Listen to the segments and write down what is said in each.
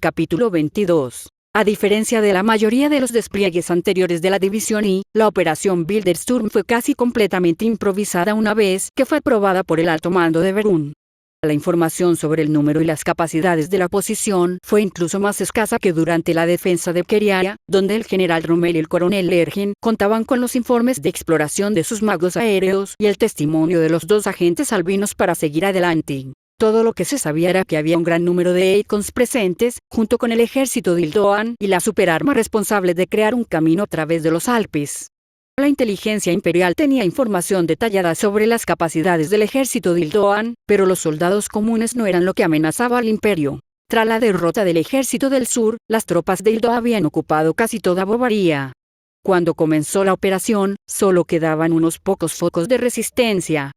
Capítulo 22. A diferencia de la mayoría de los despliegues anteriores de la División I, la Operación Bildersturm fue casi completamente improvisada una vez que fue aprobada por el alto mando de Verdún. La información sobre el número y las capacidades de la posición fue incluso más escasa que durante la defensa de Keria, donde el general Rommel y el coronel Lergen contaban con los informes de exploración de sus magos aéreos y el testimonio de los dos agentes albinos para seguir adelante. Todo lo que se sabía era que había un gran número de Eikons presentes, junto con el ejército de Ildoan y la superarma responsable de crear un camino a través de los Alpes. La inteligencia imperial tenía información detallada sobre las capacidades del ejército de Ildoan, pero los soldados comunes no eran lo que amenazaba al imperio. Tras la derrota del ejército del sur, las tropas de Ildoan habían ocupado casi toda Bovaria. Cuando comenzó la operación, solo quedaban unos pocos focos de resistencia.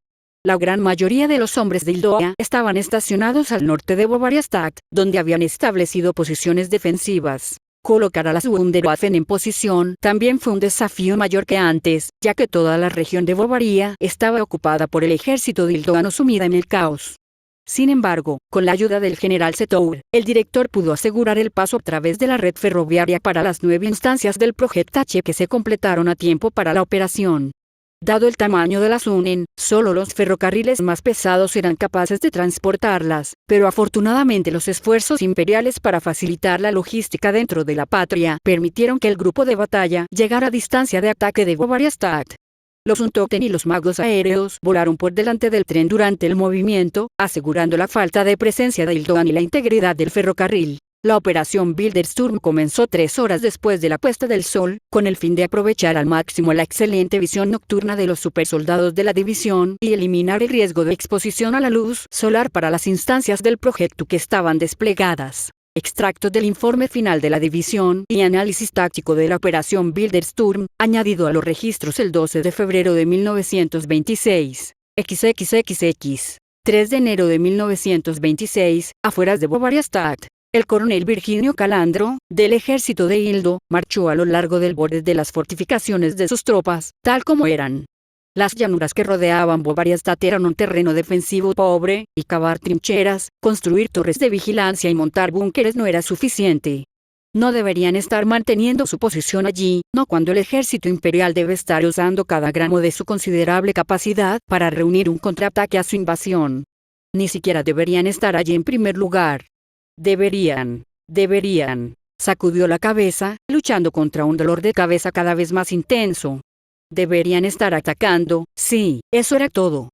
La gran mayoría de los hombres de Ildoa estaban estacionados al norte de Bovariastadt, donde habían establecido posiciones defensivas. Colocar a las Wunderwaffen en posición también fue un desafío mayor que antes, ya que toda la región de Bovaria estaba ocupada por el ejército de Ildoan sumida en el caos. Sin embargo, con la ayuda del general Setour, el director pudo asegurar el paso a través de la red ferroviaria para las 9 instancias del Project H que se completaron a tiempo para la operación. Dado el tamaño de las UNEN, solo los ferrocarriles más pesados eran capaces de transportarlas, pero afortunadamente los esfuerzos imperiales para facilitar la logística dentro de la patria permitieron que el grupo de batalla llegara a distancia de ataque de Bovariastadt. Los Untoten y los magos aéreos volaron por delante del tren durante el movimiento, asegurando la falta de presencia de Ildoan y la integridad del ferrocarril. La operación Bildersturm comenzó 3 horas después de la puesta del sol, con el fin de aprovechar al máximo la excelente visión nocturna de los supersoldados de la división y eliminar el riesgo de exposición a la luz solar para las instancias del proyecto que estaban desplegadas. Extracto del informe final de la división y análisis táctico de la operación Bildersturm, añadido a los registros el 12 de febrero de 1926. XXXX. 3 de enero de 1926, afueras de Bovariastadt. El coronel Virginio Calandro, del ejército de Hildo, marchó a lo largo del borde de las fortificaciones de sus tropas, tal como eran. Las llanuras que rodeaban Bovariastadt eran un terreno defensivo pobre, y cavar trincheras, construir torres de vigilancia y montar búnkeres no era suficiente. No deberían estar manteniendo su posición allí, no cuando el ejército imperial debe estar usando cada gramo de su considerable capacidad para reunir un contraataque a su invasión. Ni siquiera deberían estar allí en primer lugar. Deberían. Sacudió la cabeza, luchando contra un dolor de cabeza cada vez más intenso. Deberían estar atacando, sí, eso era todo.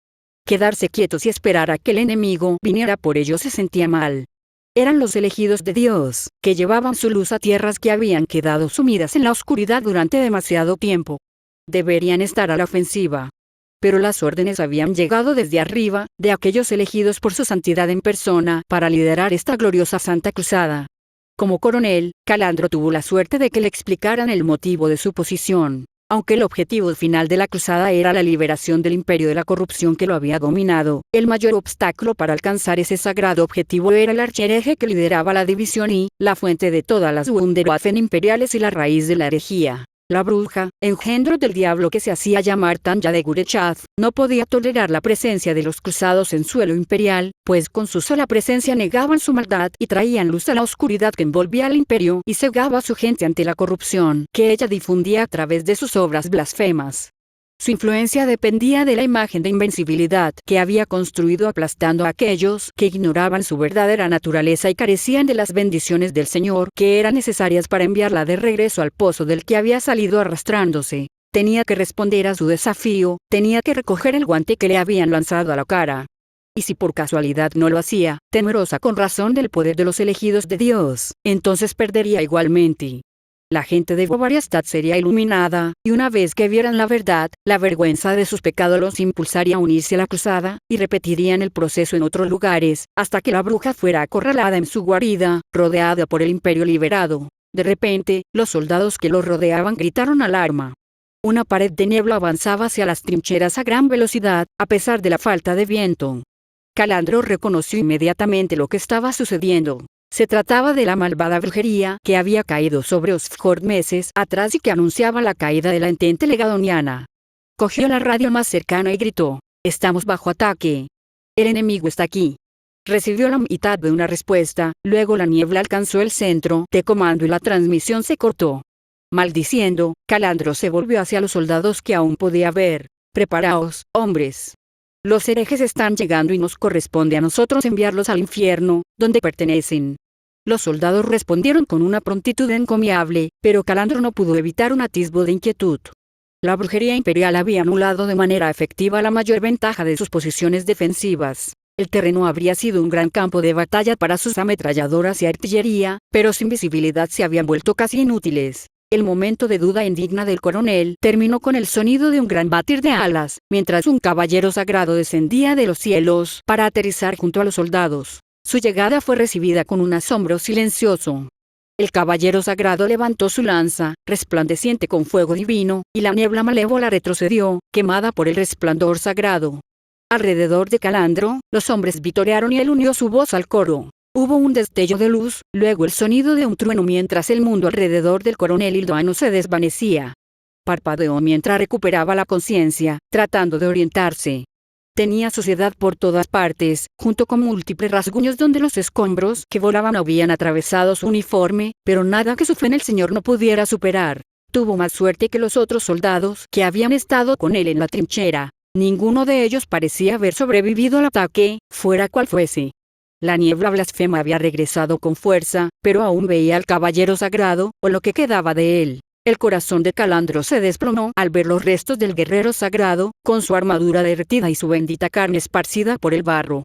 Quedarse quietos y esperar a que el enemigo viniera por ellos se sentía mal. Eran los elegidos de Dios, que llevaban su luz a tierras que habían quedado sumidas en la oscuridad durante demasiado tiempo. Deberían estar a la ofensiva. Pero las órdenes habían llegado desde arriba, de aquellos elegidos por su santidad en persona, para liderar esta gloriosa Santa Cruzada. Como coronel, Calandro tuvo la suerte de que le explicaran el motivo de su posición. Aunque el objetivo final de la cruzada era la liberación del imperio de la corrupción que lo había dominado, el mayor obstáculo para alcanzar ese sagrado objetivo era el archihereje que lideraba la división I, la fuente de todas las Wunderwaffen imperiales y la raíz de la herejía. La bruja, engendro del diablo que se hacía llamar Tanya de Gurechath, no podía tolerar la presencia de los cruzados en suelo imperial, pues con su sola presencia negaban su maldad y traían luz a la oscuridad que envolvía al imperio y cegaba a su gente ante la corrupción que ella difundía a través de sus obras blasfemas. Su influencia dependía de la imagen de invencibilidad que había construido aplastando a aquellos que ignoraban su verdadera naturaleza y carecían de las bendiciones del Señor que eran necesarias para enviarla de regreso al pozo del que había salido arrastrándose. Tenía que responder a su desafío, tenía que recoger el guante que le habían lanzado a la cara. Y si por casualidad no lo hacía, temerosa con razón del poder de los elegidos de Dios, entonces perdería igualmente. La gente de Bovariastadt sería iluminada, y una vez que vieran la verdad, la vergüenza de sus pecados los impulsaría a unirse a la cruzada, y repetirían el proceso en otros lugares, hasta que la bruja fuera acorralada en su guarida, rodeada por el imperio liberado. De repente, los soldados que lo rodeaban gritaron alarma. Una pared de niebla avanzaba hacia las trincheras a gran velocidad, a pesar de la falta de viento. Calandro reconoció inmediatamente lo que estaba sucediendo. Se trataba de la malvada brujería que había caído sobre Osfjord meses atrás y que anunciaba la caída de la entente legadoniana. Cogió la radio más cercana y gritó: «Estamos bajo ataque. El enemigo está aquí». Recibió la mitad de una respuesta, luego la niebla alcanzó el centro de comando y la transmisión se cortó. Maldiciendo, Calandro se volvió hacia los soldados que aún podía ver. Preparaos, hombres. Los herejes están llegando y nos corresponde a nosotros enviarlos al infierno, donde pertenecen. Los soldados respondieron con una prontitud encomiable, pero Calandro no pudo evitar un atisbo de inquietud. La brujería imperial había anulado de manera efectiva la mayor ventaja de sus posiciones defensivas. El terreno habría sido un gran campo de batalla para sus ametralladoras y artillería, pero sin visibilidad se habían vuelto casi inútiles. El momento de duda indigna del coronel terminó con el sonido de un gran batir de alas, mientras un caballero sagrado descendía de los cielos para aterrizar junto a los soldados. Su llegada fue recibida con un asombro silencioso. El caballero sagrado levantó su lanza, resplandeciente con fuego divino, y la niebla malévola retrocedió, quemada por el resplandor sagrado. Alrededor de Calandro, los hombres vitorearon y él unió su voz al coro. Hubo un destello de luz, luego el sonido de un trueno mientras el mundo alrededor del coronel Hildoano se desvanecía. Parpadeó mientras recuperaba la conciencia, tratando de orientarse. Tenía suciedad por todas partes, junto con múltiples rasguños donde los escombros que volaban habían atravesado su uniforme, pero nada que su fe en el Señor no pudiera superar. Tuvo más suerte que los otros soldados que habían estado con él en la trinchera. Ninguno de ellos parecía haber sobrevivido al ataque, fuera cual fuese. La niebla blasfema había regresado con fuerza, pero aún veía al caballero sagrado, o lo que quedaba de él. El corazón de Calandro se desplomó al ver los restos del guerrero sagrado, con su armadura derretida y su bendita carne esparcida por el barro.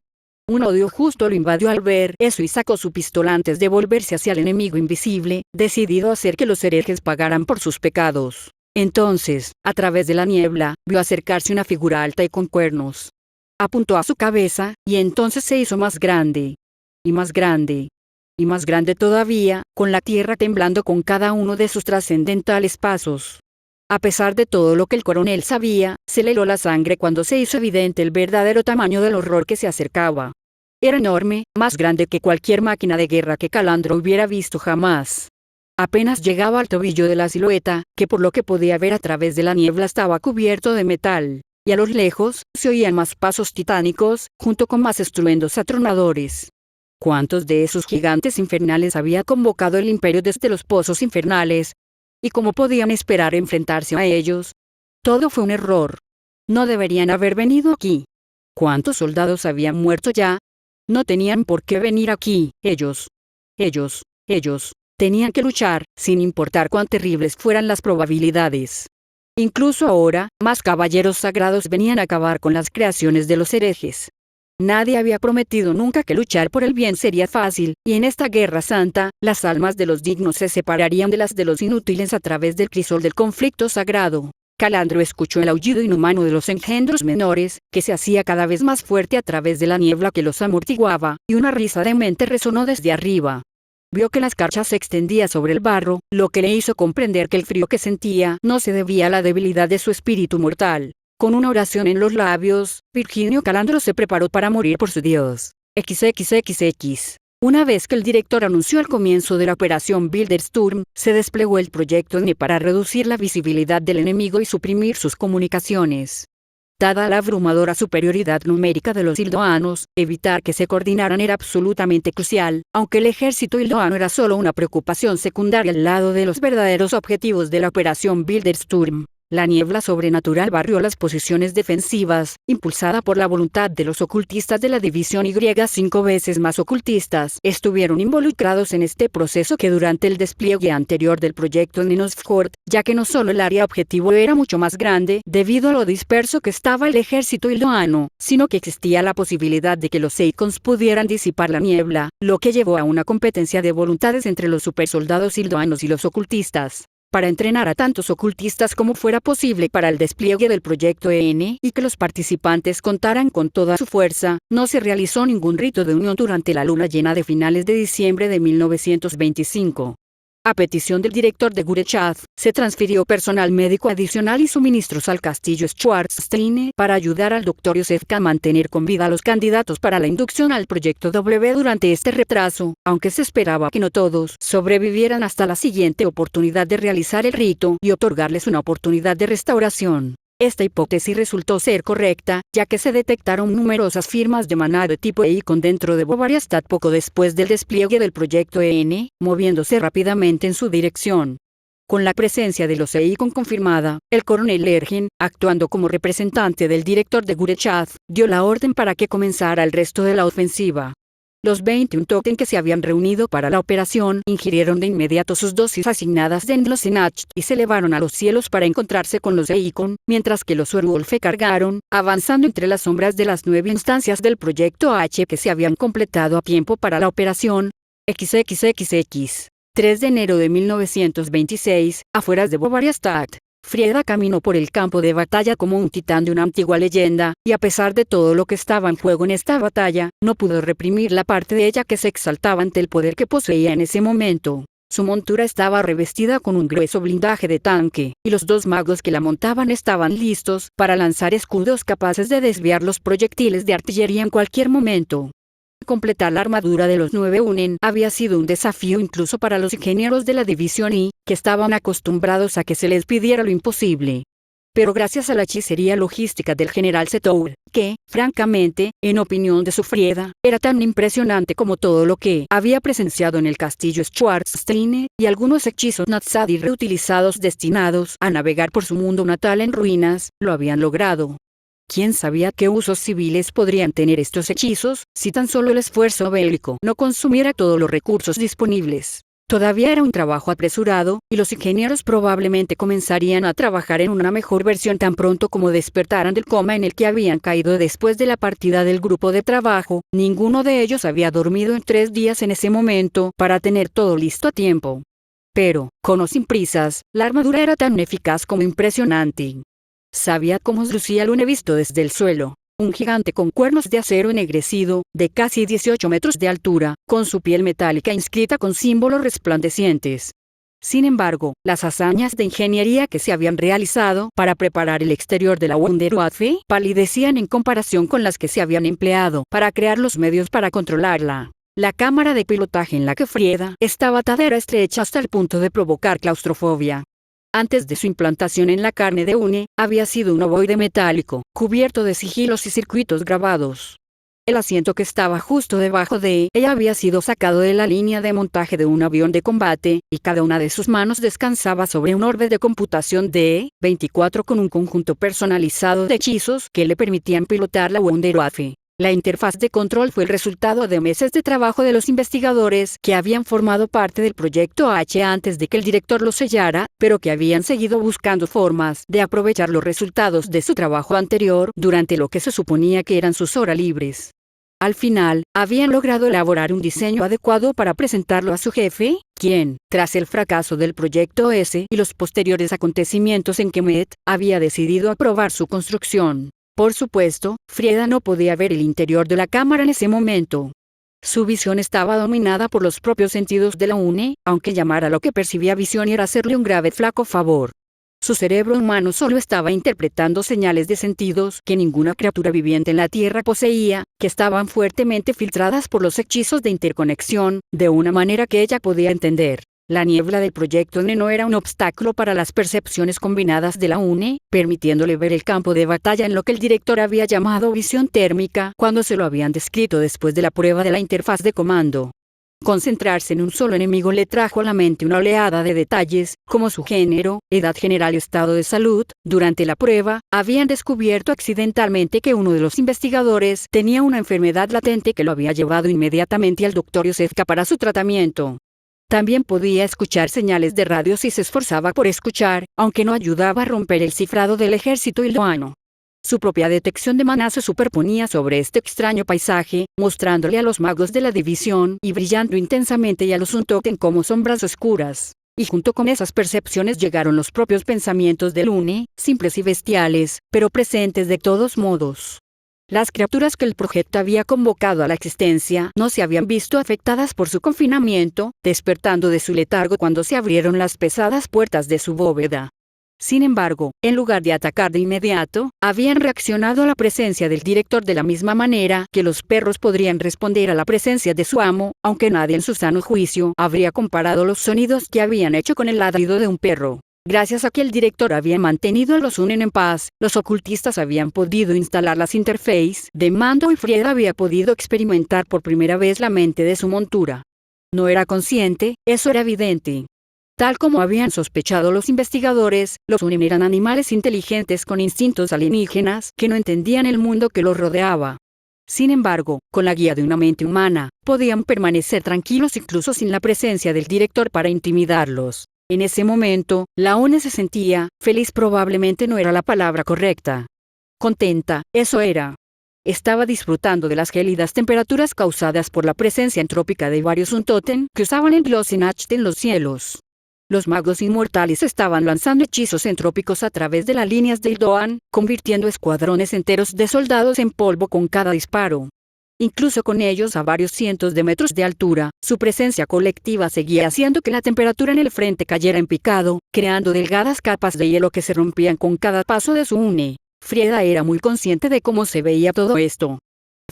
Un odio justo lo invadió al ver eso y sacó su pistola antes de volverse hacia el enemigo invisible, decidido a hacer que los herejes pagaran por sus pecados. Entonces, a través de la niebla, vio acercarse una figura alta y con cuernos. Apuntó a su cabeza, y entonces se hizo más grande. Y más grande. Y más grande todavía, con la tierra temblando con cada uno de sus trascendentales pasos. A pesar de todo lo que el coronel sabía, se le heló la sangre cuando se hizo evidente el verdadero tamaño del horror que se acercaba. Era enorme, más grande que cualquier máquina de guerra que Calandro hubiera visto jamás. Apenas llegaba al tobillo de la silueta, que por lo que podía ver a través de la niebla estaba cubierto de metal, y a lo lejos, se oían más pasos titánicos, junto con más estruendos atronadores. ¿Cuántos de esos gigantes infernales había convocado el imperio desde los pozos infernales? ¿Y cómo podían esperar enfrentarse a ellos? Todo fue un error. No deberían haber venido aquí. ¿Cuántos soldados habían muerto ya? No tenían por qué venir aquí, ellos. Tenían que luchar, sin importar cuán terribles fueran las probabilidades. Incluso ahora, más caballeros sagrados venían a acabar con las creaciones de los herejes. Nadie había prometido nunca que luchar por el bien sería fácil, y en esta guerra santa, las almas de los dignos se separarían de las de los inútiles a través del crisol del conflicto sagrado. Calandro escuchó el aullido inhumano de los engendros menores, que se hacía cada vez más fuerte a través de la niebla que los amortiguaba, y una risa demente resonó desde arriba. Vio que la escarcha se extendía sobre el barro, lo que le hizo comprender que el frío que sentía no se debía a la debilidad de su espíritu mortal. Con una oración en los labios, Virginio Calandro se preparó para morir por su Dios. XXXX. Una vez que el director anunció el comienzo de la operación Bildersturm, se desplegó el proyecto N para reducir la visibilidad del enemigo y suprimir sus comunicaciones. Dada la abrumadora superioridad numérica de los hildoanos, evitar que se coordinaran era absolutamente crucial, aunque el ejército hildoano era solo una preocupación secundaria al lado de los verdaderos objetivos de la operación Bildersturm. La niebla sobrenatural barrió las posiciones defensivas, impulsada por la voluntad de los ocultistas de la División Y. 5 veces más ocultistas estuvieron involucrados en este proceso que durante el despliegue anterior del proyecto Ninosfjord, ya que no solo el área objetivo era mucho más grande, debido a lo disperso que estaba el ejército hildoano, sino que existía la posibilidad de que los Eikons pudieran disipar la niebla, lo que llevó a una competencia de voluntades entre los supersoldados hildoanos y los ocultistas. Para entrenar a tantos ocultistas como fuera posible para el despliegue del proyecto N y que los participantes contaran con toda su fuerza, no se realizó ningún rito de unión durante la luna llena de finales de diciembre de 1925. A petición del director de Gurechad, se transfirió personal médico adicional y suministros al castillo Schwarzstein para ayudar al Dr. Josefka a mantener con vida a los candidatos para la inducción al proyecto W durante este retraso, aunque se esperaba que no todos sobrevivieran hasta la siguiente oportunidad de realizar el rito y otorgarles una oportunidad de restauración. Esta hipótesis resultó ser correcta, ya que se detectaron numerosas firmas de maná de tipo Eikon dentro de Bovariastad poco después del despliegue del proyecto EN, moviéndose rápidamente en su dirección. Con la presencia de los Eikon confirmada, el coronel Lergen, actuando como representante del director de Gurechad, dio la orden para que comenzara el resto de la ofensiva. Los 21 token que se habían reunido para la operación ingirieron de inmediato sus dosis asignadas de Endlosenach y se elevaron a los cielos para encontrarse con los Eikon, mientras que los Werwolf cargaron, avanzando entre las sombras de las 9 instancias del proyecto H que se habían completado a tiempo para la operación XXXX. 3 de enero de 1926, afueras de Bovariastad. Frieda caminó por el campo de batalla como un titán de una antigua leyenda, y a pesar de todo lo que estaba en juego en esta batalla, no pudo reprimir la parte de ella que se exaltaba ante el poder que poseía en ese momento. Su montura estaba revestida con un grueso blindaje de tanque, y los 2 magos que la montaban estaban listos para lanzar escudos capaces de desviar los proyectiles de artillería en cualquier momento. Completar la armadura de los 9 Unen había sido un desafío incluso para los ingenieros de la división I, que estaban acostumbrados a que se les pidiera lo imposible. Pero gracias a la hechicería logística del general Setour, que, francamente, en opinión de su Frieda, era tan impresionante como todo lo que había presenciado en el castillo Schwarzstein, y algunos hechizos Natsadi reutilizados destinados a navegar por su mundo natal en ruinas, lo habían logrado. ¿Quién sabía qué usos civiles podrían tener estos hechizos, si tan solo el esfuerzo bélico no consumiera todos los recursos disponibles? Todavía era un trabajo apresurado, y los ingenieros probablemente comenzarían a trabajar en una mejor versión tan pronto como despertaran del coma en el que habían caído después de la partida del grupo de trabajo. Ninguno de ellos había dormido en 3 días en ese momento para tener todo listo a tiempo. Pero, con o sin prisas, la armadura era tan eficaz como impresionante. Sabía cómo lucía Lune visto desde el suelo. Un gigante con cuernos de acero ennegrecido, de casi 18 metros de altura, con su piel metálica inscrita con símbolos resplandecientes. Sin embargo, las hazañas de ingeniería que se habían realizado para preparar el exterior de la Wunderwaffe palidecían en comparación con las que se habían empleado para crear los medios para controlarla. La cámara de pilotaje en la que Frieda estaba atada era estrecha hasta el punto de provocar claustrofobia. Antes de su implantación en la carne de Une, había sido un ovoide metálico, cubierto de sigilos y circuitos grabados. El asiento que estaba justo debajo de ella había sido sacado de la línea de montaje de un avión de combate, y cada una de sus manos descansaba sobre un orbe de computación de 24 con un conjunto personalizado de hechizos que le permitían pilotar la Wunderwaffe. La interfaz de control fue el resultado de meses de trabajo de los investigadores que habían formado parte del proyecto H antes de que el director lo sellara, pero que habían seguido buscando formas de aprovechar los resultados de su trabajo anterior durante lo que se suponía que eran sus horas libres. Al final, habían logrado elaborar un diseño adecuado para presentarlo a su jefe, quien, tras el fracaso del proyecto S y los posteriores acontecimientos en Kemet, había decidido aprobar su construcción. Por supuesto, Frieda no podía ver el interior de la cámara en ese momento. Su visión estaba dominada por los propios sentidos de la UNE, aunque llamar a lo que percibía visión era hacerle un grave flaco favor. Su cerebro humano solo estaba interpretando señales de sentidos que ninguna criatura viviente en la Tierra poseía, que estaban fuertemente filtradas por los hechizos de interconexión, de una manera que ella podía entender. La niebla del proyecto N no era un obstáculo para las percepciones combinadas de la UNE, permitiéndole ver el campo de batalla en lo que el director había llamado visión térmica cuando se lo habían descrito después de la prueba de la interfaz de comando. Concentrarse en un solo enemigo le trajo a la mente una oleada de detalles, como su género, edad general y estado de salud. Durante la prueba, habían descubierto accidentalmente que uno de los investigadores tenía una enfermedad latente que lo había llevado inmediatamente al Dr. Yosefka para su tratamiento. También podía escuchar señales de radio si se esforzaba por escuchar, aunque no ayudaba a romper el cifrado del ejército iloano. Su propia detección de maná se superponía sobre este extraño paisaje, mostrándole a los magos de la división y brillando intensamente y a los Untoken como sombras oscuras. Y junto con esas percepciones llegaron los propios pensamientos del Une, simples y bestiales, pero presentes de todos modos. Las criaturas que el proyecto había convocado a la existencia no se habían visto afectadas por su confinamiento, despertando de su letargo cuando se abrieron las pesadas puertas de su bóveda. Sin embargo, en lugar de atacar de inmediato, habían reaccionado a la presencia del director de la misma manera que los perros podrían responder a la presencia de su amo, aunque nadie en su sano juicio habría comparado los sonidos que habían hecho con el ladrido de un perro. Gracias a que el director había mantenido a los Unen en paz, los ocultistas habían podido instalar las interfaces de mando y Frieda había podido experimentar por primera vez la mente de su montura. No era consciente, eso era evidente. Tal como habían sospechado los investigadores, los Unen eran animales inteligentes con instintos alienígenas que no entendían el mundo que los rodeaba. Sin embargo, con la guía de una mente humana, podían permanecer tranquilos incluso sin la presencia del director para intimidarlos. En ese momento, la UNE se sentía, feliz probablemente no era la palabra correcta. Contenta, eso era. Estaba disfrutando de las gélidas temperaturas causadas por la presencia entrópica de varios Untoten que usaban el Glossenacht en los cielos. Los magos inmortales estaban lanzando hechizos entrópicos a través de las líneas de Ildoan, convirtiendo escuadrones enteros de soldados en polvo con cada disparo. Incluso con ellos a varios cientos de metros de altura, su presencia colectiva seguía haciendo que la temperatura en el frente cayera en picado, creando delgadas capas de hielo que se rompían con cada paso de su UNE. Frieda era muy consciente de cómo se veía todo esto.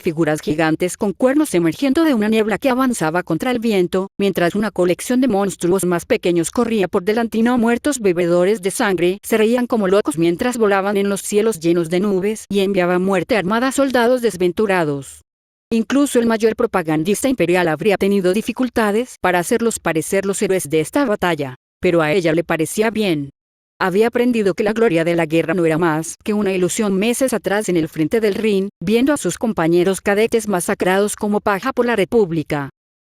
Figuras gigantes con cuernos emergiendo de una niebla que avanzaba contra el viento, mientras una colección de monstruos más pequeños corría por delante y no muertos bebedores de sangre se reían como locos mientras volaban en los cielos llenos de nubes y enviaban muerte armada a soldados desventurados. Incluso el mayor propagandista imperial habría tenido dificultades para hacerlos parecer los héroes de esta batalla, pero a ella le parecía bien. Había aprendido que la gloria de la guerra no era más que una ilusión meses atrás en el frente del Rin, viendo a sus compañeros cadetes masacrados como paja por la República.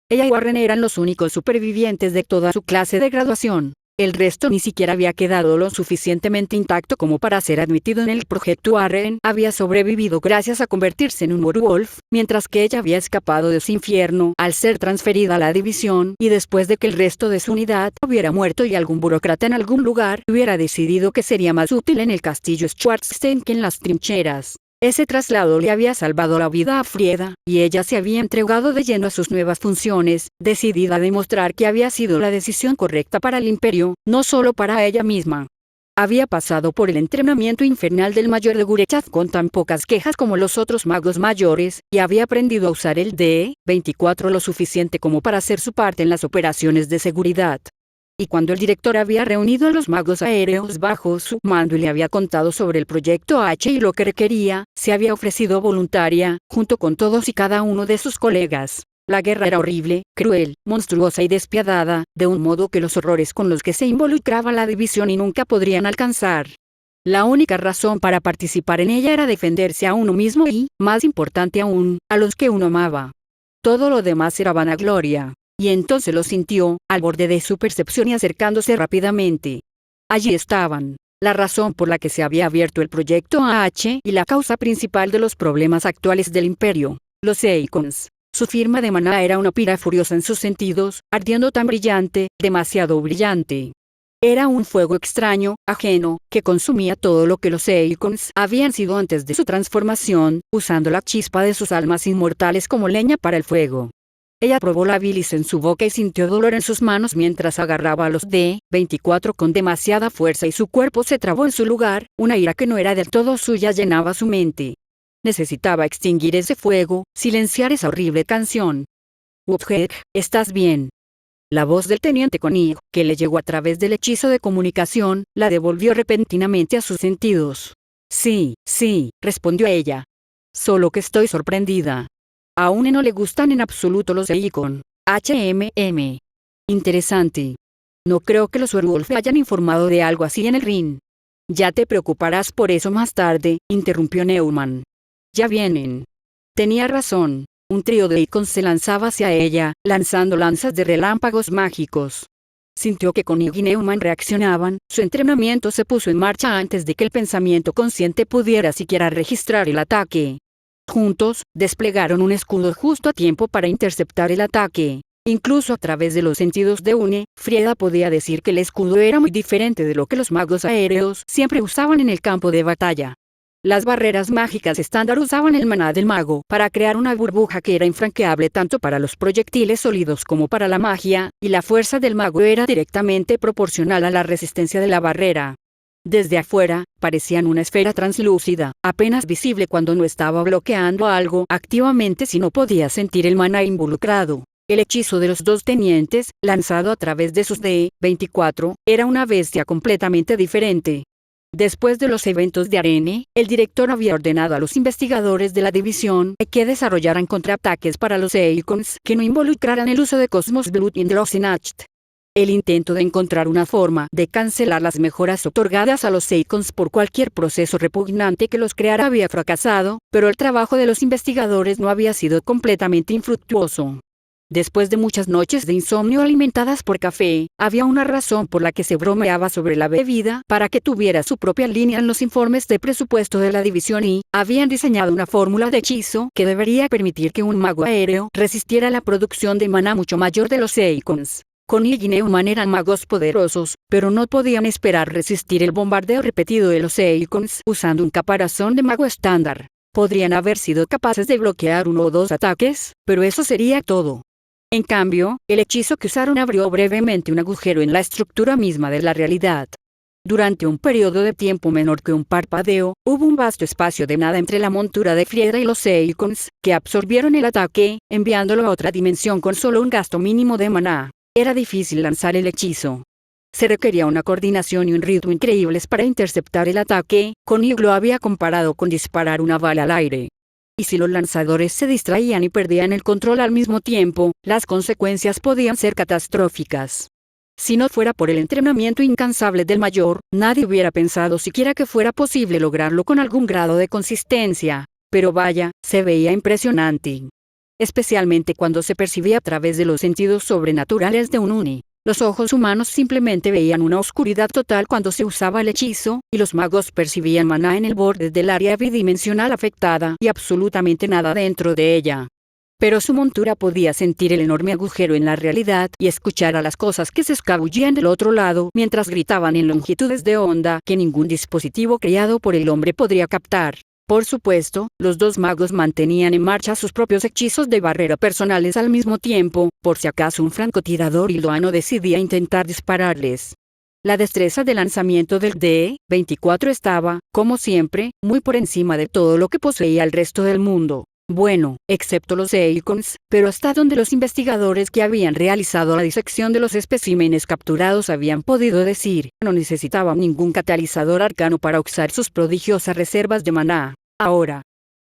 Ella y Warren eran los únicos supervivientes de toda su clase de graduación. El resto ni siquiera había quedado lo suficientemente intacto como para ser admitido en el proyecto. Warren había sobrevivido gracias a convertirse en un werewolf, mientras que ella había escapado de su infierno al ser transferida a la división y después de que el resto de su unidad hubiera muerto y algún burócrata en algún lugar hubiera decidido que sería más útil en el castillo Schwarzstein que en las trincheras. Ese traslado le había salvado la vida a Frieda, y ella se había entregado de lleno a sus nuevas funciones, decidida a demostrar que había sido la decisión correcta para el imperio, no solo para ella misma. Había pasado por el entrenamiento infernal del mayor de Gurechaz con tan pocas quejas como los otros magos mayores, y había aprendido a usar el D-24 lo suficiente como para hacer su parte en las operaciones de seguridad. Y cuando el director había reunido a los magos aéreos bajo su mando y le había contado sobre el proyecto H y lo que requería, se había ofrecido voluntaria, junto con todos y cada uno de sus colegas. La guerra era horrible, cruel, monstruosa y despiadada, de un modo que los horrores con los que se involucraba la división y nunca podrían alcanzar. La única razón para participar en ella era defenderse a uno mismo y, más importante aún, a los que uno amaba. Todo lo demás era vanagloria. Y entonces lo sintió, al borde de su percepción y acercándose rápidamente. Allí estaban. La razón por la que se había abierto el proyecto AH y la causa principal de los problemas actuales del imperio. Los Eikons. Su firma de maná era una pira furiosa en sus sentidos, ardiendo tan brillante, demasiado brillante. Era un fuego extraño, ajeno, que consumía todo lo que los Eikons habían sido antes de su transformación, usando la chispa de sus almas inmortales como leña para el fuego. Ella probó la bilis en su boca y sintió dolor en sus manos mientras agarraba a los D-24 con demasiada fuerza y su cuerpo se trabó en su lugar, una ira que no era del todo suya llenaba su mente. Necesitaba extinguir ese fuego, silenciar esa horrible canción. Wupgek, ¿estás bien? La voz del teniente Koenig, que le llegó a través del hechizo de comunicación, la devolvió repentinamente a sus sentidos. Sí, respondió ella. Solo que estoy sorprendida. A UNE no le gustan en absoluto los Eikon. HMM. Interesante. No creo que los werewolf hayan informado de algo así en el Rin. Ya te preocuparás por eso más tarde, interrumpió Neumann. Ya vienen. Tenía razón. Un trío de Eikons se lanzaba hacia ella, lanzando lanzas de relámpagos mágicos. Sintió que Koenig y Neumann reaccionaban, su entrenamiento se puso en marcha antes de que el pensamiento consciente pudiera siquiera registrar el ataque. Juntos, desplegaron un escudo justo a tiempo para interceptar el ataque. Incluso a través de los sentidos de UNE, Frieda podía decir que el escudo era muy diferente de lo que los magos aéreos siempre usaban en el campo de batalla. Las barreras mágicas estándar usaban el maná del mago para crear una burbuja que era infranqueable tanto para los proyectiles sólidos como para la magia, y la fuerza del mago era directamente proporcional a la resistencia de la barrera. Desde afuera, parecían una esfera translúcida, apenas visible cuando no estaba bloqueando algo activamente si no podía sentir el maná involucrado. El hechizo de los dos tenientes, lanzado a través de sus D-24, era una bestia completamente diferente. Después de los eventos de Arene, el director había ordenado a los investigadores de la división que desarrollaran contraataques para los Eikons que no involucraran el uso de Cosmos Blood y Drossinacht. El intento de encontrar una forma de cancelar las mejoras otorgadas a los Eikons por cualquier proceso repugnante que los creara había fracasado, pero el trabajo de los investigadores no había sido completamente infructuoso. Después de muchas noches de insomnio alimentadas por café, había una razón por la que se bromeaba sobre la bebida para que tuviera su propia línea en los informes de presupuesto de la división y habían diseñado una fórmula de hechizo que debería permitir que un mago aéreo resistiera la producción de maná mucho mayor de los Eikons. Konig y Neumann eran magos poderosos, pero no podían esperar resistir el bombardeo repetido de los Eikons usando un caparazón de mago estándar. Podrían haber sido capaces de bloquear uno o dos ataques, pero eso sería todo. En cambio, el hechizo que usaron abrió brevemente un agujero en la estructura misma de la realidad. Durante un periodo de tiempo menor que un parpadeo, hubo un vasto espacio de nada entre la montura de Frieda y los Eikons, que absorbieron el ataque, enviándolo a otra dimensión con solo un gasto mínimo de maná. Era difícil lanzar el hechizo. Se requería una coordinación y un ritmo increíbles para interceptar el ataque. Konig lo había comparado con disparar una bala al aire. Y si los lanzadores se distraían y perdían el control al mismo tiempo, las consecuencias podían ser catastróficas. Si no fuera por el entrenamiento incansable del mayor, nadie hubiera pensado siquiera que fuera posible lograrlo con algún grado de consistencia. Pero vaya, se veía impresionante. Especialmente cuando se percibía a través de los sentidos sobrenaturales de un Uni. Los ojos humanos simplemente veían una oscuridad total cuando se usaba el hechizo, y los magos percibían maná en el borde del área bidimensional afectada y absolutamente nada dentro de ella. Pero su montura podía sentir el enorme agujero en la realidad y escuchar a las cosas que se escabullían del otro lado mientras gritaban en longitudes de onda que ningún dispositivo creado por el hombre podría captar. Por supuesto, los dos magos mantenían en marcha sus propios hechizos de barrera personales al mismo tiempo, por si acaso un francotirador hildoano decidía intentar dispararles. La destreza de lanzamiento del D-24 estaba, como siempre, muy por encima de todo lo que poseía el resto del mundo. Bueno, excepto los Eikons, pero hasta donde los investigadores que habían realizado la disección de los especímenes capturados habían podido decir, no necesitaban ningún catalizador arcano para usar sus prodigiosas reservas de maná. Ahora,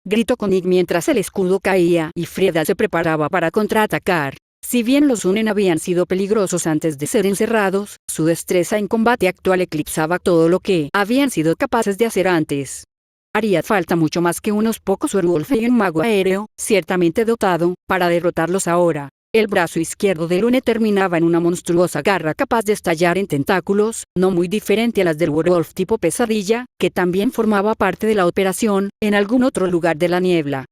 gritó Konig mientras el escudo caía y Frieda se preparaba para contraatacar. Si bien los Unen habían sido peligrosos antes de ser encerrados, su destreza en combate actual eclipsaba todo lo que habían sido capaces de hacer antes. Haría falta mucho más que unos pocos Werwolf y un mago aéreo, ciertamente dotado, para derrotarlos ahora. El brazo izquierdo de Lune terminaba en una monstruosa garra capaz de estallar en tentáculos, no muy diferente a las del Werwolf tipo pesadilla, que también formaba parte de la operación, en algún otro lugar de la niebla.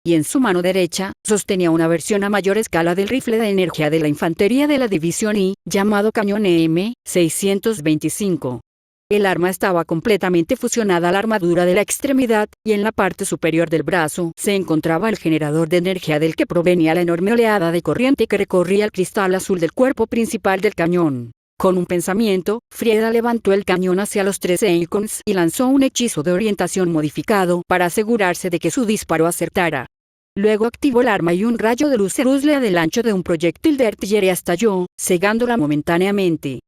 Y en su mano derecha, sostenía una versión a mayor escala del rifle de energía de la infantería de la división I, llamado cañón M625. El arma estaba completamente fusionada a la armadura de la extremidad, y en la parte superior del brazo se encontraba el generador de energía del que provenía la enorme oleada de corriente que recorría el cristal azul del cuerpo principal del cañón. Con un pensamiento, Frieda levantó el cañón hacia los tres Eikons y lanzó un hechizo de orientación modificado para asegurarse de que su disparo acertara. Luego activó el arma y un rayo de luz cerúlea del ancho de un proyectil de artillería estalló, cegándola momentáneamente.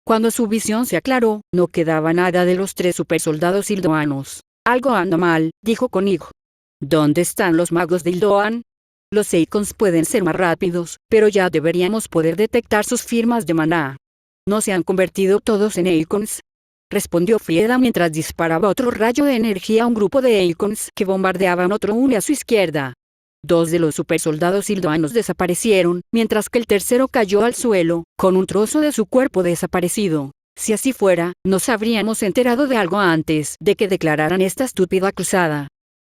Cuando su visión se aclaró, no quedaba nada de los tres supersoldados hildoanos. Algo anda mal, dijo Konig. ¿Dónde están los magos de Hildoan? Los Eikons pueden ser más rápidos, pero ya deberíamos poder detectar sus firmas de maná. ¿No se han convertido todos en Eikons? Respondió Frieda mientras disparaba otro rayo de energía a un grupo de Eikons que bombardeaban otro Uni a su izquierda. Dos de los supersoldados hildoanos desaparecieron, mientras que el tercero cayó al suelo, con un trozo de su cuerpo desaparecido. Si así fuera, nos habríamos enterado de algo antes de que declararan esta estúpida cruzada.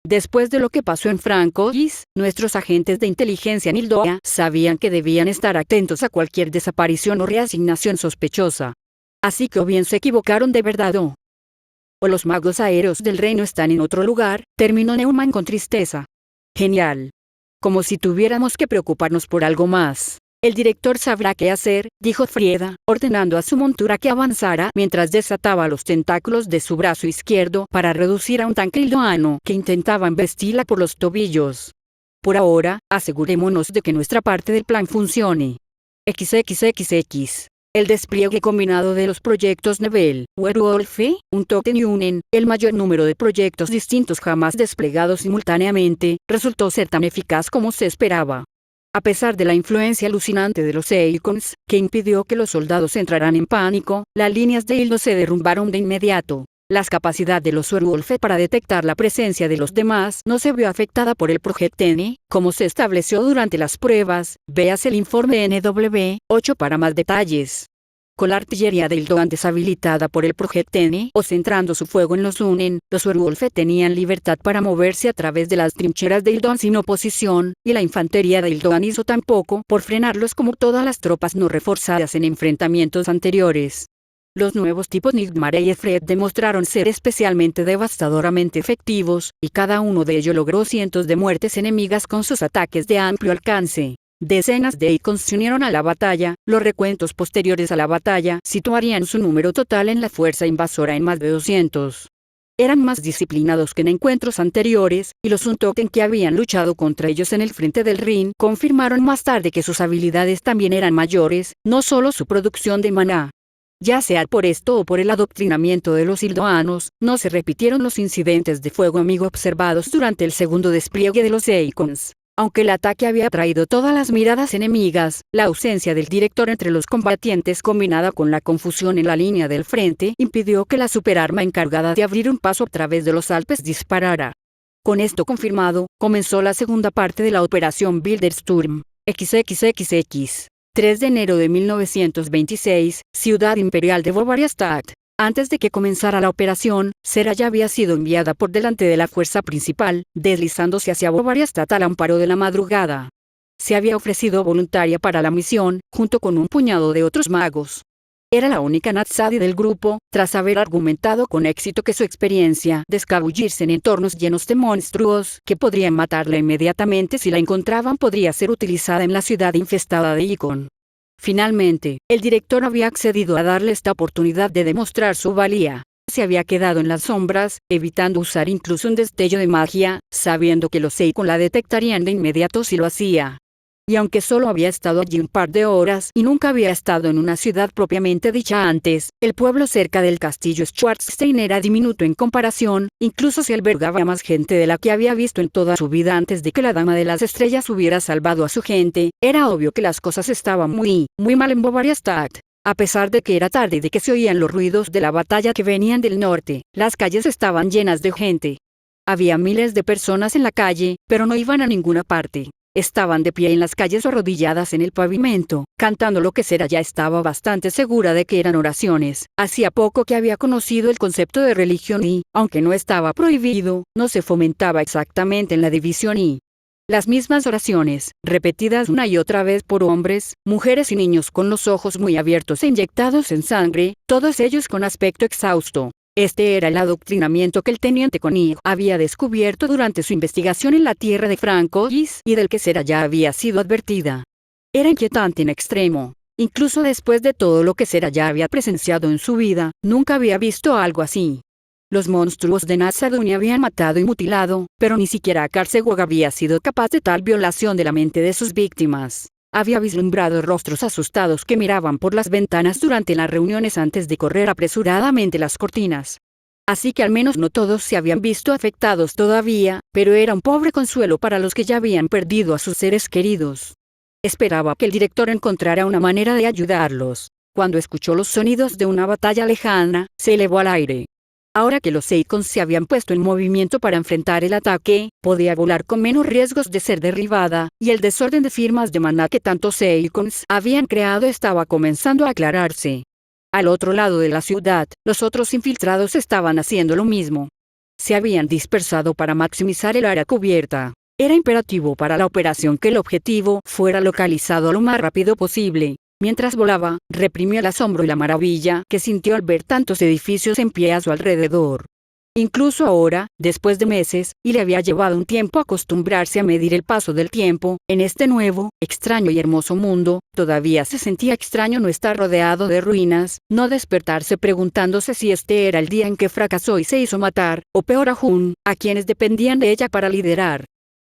Después de lo que pasó en Francois, nuestros agentes de inteligencia en Hildoa sabían que debían estar atentos a cualquier desaparición o reasignación sospechosa. Así que o bien se equivocaron de verdad o los magos aéreos del reino están en otro lugar, terminó Neumann con tristeza. Genial. Como si tuviéramos que preocuparnos por algo más. El director sabrá qué hacer, dijo Frieda, ordenando a su montura que avanzara mientras desataba los tentáculos de su brazo izquierdo para reducir a un tanque hildoano que intentaba embestirla por los tobillos. Por ahora, asegurémonos de que nuestra parte del plan funcione. XXXX. El despliegue combinado de los proyectos Nebel, Werewolf, Untoten y Unen, el mayor número de proyectos distintos jamás desplegados simultáneamente, resultó ser tan eficaz como se esperaba. A pesar de la influencia alucinante de los Eikons, que impidió que los soldados entraran en pánico, las líneas de hilo se derrumbaron de inmediato. La capacidad de los Werewolf para detectar la presencia de los demás no se vio afectada por el Proyecto N, como se estableció durante las pruebas. Véase el informe NW8 para más detalles. Con la artillería de Ildoan deshabilitada por el Proyecto N o centrando su fuego en los Unen, los Werewolf tenían libertad para moverse a través de las trincheras de Ildoan sin oposición, y la infantería de Ildoan hizo tan poco por frenarlos como todas las tropas no reforzadas en enfrentamientos anteriores. Los nuevos tipos Nightmare y Efred demostraron ser especialmente devastadoramente efectivos, y cada uno de ellos logró cientos de muertes enemigas con sus ataques de amplio alcance. Decenas de Icons se unieron a la batalla. Los recuentos posteriores a la batalla situarían su número total en la fuerza invasora en más de 200. Eran más disciplinados que en encuentros anteriores, y los Untoten que habían luchado contra ellos en el frente del Rin confirmaron más tarde que sus habilidades también eran mayores, no solo su producción de maná. Ya sea por esto o por el adoctrinamiento de los Ildoanos, no se repitieron los incidentes de fuego amigo observados durante el segundo despliegue de los Eikons. Aunque el ataque había atraído todas las miradas enemigas, la ausencia del director entre los combatientes combinada con la confusión en la línea del frente impidió que la superarma encargada de abrir un paso a través de los Alpes disparara. Con esto confirmado, comenzó la segunda parte de la operación Bildersturm. XXXX. 3 de enero de 1926, Ciudad Imperial de Bavariastadt. Antes de que comenzara la operación, Sera ya había sido enviada por delante de la fuerza principal, deslizándose hacia Bavariastadt al amparo de la madrugada. Se había ofrecido voluntaria para la misión, junto con un puñado de otros magos. Era la única Natsadi del grupo, tras haber argumentado con éxito que su experiencia de escabullirse en entornos llenos de monstruos que podrían matarla inmediatamente si la encontraban podría ser utilizada en la ciudad infestada de Icon. Finalmente, el director había accedido a darle esta oportunidad de demostrar su valía. Se había quedado en las sombras, evitando usar incluso un destello de magia, sabiendo que los Eikon la detectarían de inmediato si lo hacía. Y aunque solo había estado allí un par de horas y nunca había estado en una ciudad propiamente dicha antes, el pueblo cerca del castillo Schwarzstein era diminuto en comparación, incluso si albergaba más gente de la que había visto en toda su vida antes de que la Dama de las Estrellas hubiera salvado a su gente. Era obvio que las cosas estaban muy mal en Bavariastadt. A pesar de que era tarde y de que se oían los ruidos de la batalla que venían del norte, las calles estaban llenas de gente. Había miles de personas en la calle, pero no iban a ninguna parte. Estaban de pie en las calles o arrodilladas en el pavimento, cantando lo que Sera ya estaba bastante segura de que eran oraciones. Hacía poco que había conocido el concepto de religión y, aunque no estaba prohibido, no se fomentaba exactamente en la división y las mismas oraciones, repetidas una y otra vez por hombres, mujeres y niños con los ojos muy abiertos e inyectados en sangre, todos ellos con aspecto exhausto. Este era el adoctrinamiento que el teniente Koenig había descubierto durante su investigación en la tierra de Francois y del que Sera ya había sido advertida. Era inquietante en extremo. Incluso después de todo lo que Sera ya había presenciado en su vida, nunca había visto algo así. Los monstruos de Nazaduni habían matado y mutilado, pero ni siquiera Karlsewog había sido capaz de tal violación de la mente de sus víctimas. Había vislumbrado rostros asustados que miraban por las ventanas durante las reuniones antes de correr apresuradamente las cortinas. Así que al menos no todos se habían visto afectados todavía, pero era un pobre consuelo para los que ya habían perdido a sus seres queridos. Esperaba que el director encontrara una manera de ayudarlos. Cuando escuchó los sonidos de una batalla lejana, se elevó al aire. Ahora que los Eikons se habían puesto en movimiento para enfrentar el ataque, podía volar con menos riesgos de ser derribada, y el desorden de firmas de maná que tantos Eikons habían creado estaba comenzando a aclararse. Al otro lado de la ciudad, los otros infiltrados estaban haciendo lo mismo. Se habían dispersado para maximizar el área cubierta. Era imperativo para la operación que el objetivo fuera localizado lo más rápido posible. Mientras volaba, reprimió el asombro y la maravilla que sintió al ver tantos edificios en pie a su alrededor. Incluso ahora, después de meses, y le había llevado un tiempo acostumbrarse a medir el paso del tiempo, en este nuevo, extraño y hermoso mundo, todavía se sentía extraño no estar rodeado de ruinas, no despertarse preguntándose si este era el día en que fracasó y se hizo matar, o peor aún, a quienes dependían de ella para liderar.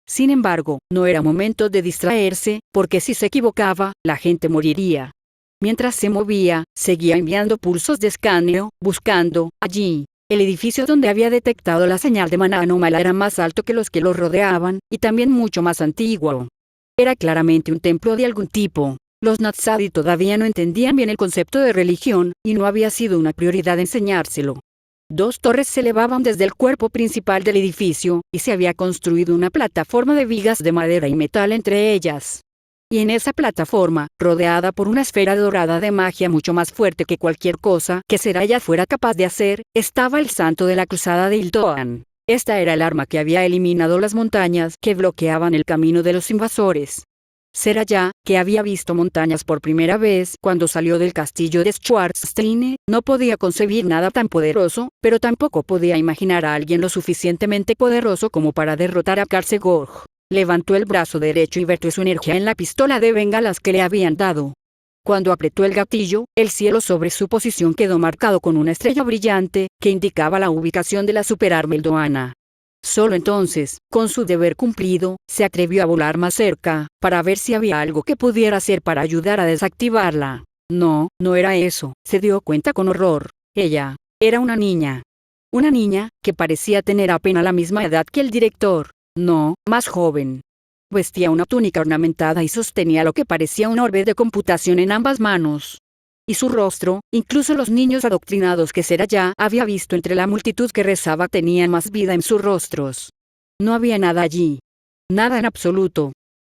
Sin embargo, no era momento de distraerse, porque si se equivocaba, la gente moriría. Mientras se movía, seguía enviando pulsos de escaneo, buscando, allí. El edificio donde había detectado la señal de maná anómala era más alto que los que lo rodeaban, y también mucho más antiguo. Era claramente un templo de algún tipo. Los Natsadi todavía no entendían bien el concepto de religión, y no había sido una prioridad enseñárselo. Dos torres se elevaban desde el cuerpo principal del edificio, y se había construido una plataforma de vigas de madera y metal entre ellas. Y en esa plataforma, rodeada por una esfera dorada de magia mucho más fuerte que cualquier cosa que Seraya fuera capaz de hacer, estaba el santo de la cruzada de Ildoan. Esta era el arma que había eliminado las montañas que bloqueaban el camino de los invasores. Seraya, que había visto montañas por primera vez cuando salió del castillo de Schwarzstein, no podía concebir nada tan poderoso, pero tampoco podía imaginar a alguien lo suficientemente poderoso como para derrotar a Karsegorg. Levantó el brazo derecho y vertió su energía en la pistola de bengalas que le habían dado. Cuando apretó el gatillo, el cielo sobre su posición quedó marcado con una estrella brillante, que indicaba la ubicación de la superarma Ildoana. Solo entonces, con su deber cumplido, se atrevió a volar más cerca, para ver si había algo que pudiera hacer para ayudar a desactivarla. No, no era eso, se dio cuenta con horror. Ella era una niña. Una niña, que parecía tener apenas la misma edad que el director. No, más joven. Vestía una túnica ornamentada y sostenía lo que parecía un orbe de computación en ambas manos. Y su rostro, incluso los niños adoctrinados que Seraya había visto entre la multitud que rezaba tenían más vida en sus rostros. No había nada allí. Nada en absoluto.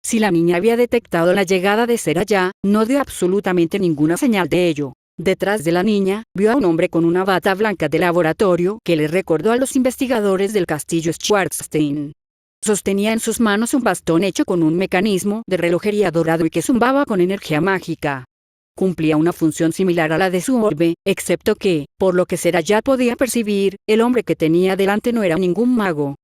Si la niña había detectado la llegada de Seraya, no dio absolutamente ninguna señal de ello. Detrás de la niña, vio a un hombre con una bata blanca de laboratorio que le recordó a los investigadores del castillo Schwarzstein. Sostenía en sus manos un bastón hecho con un mecanismo de relojería dorado y que zumbaba con energía mágica. Cumplía una función similar a la de su orbe, excepto que, por lo que Seraya podía percibir, el hombre que tenía delante no era ningún mago.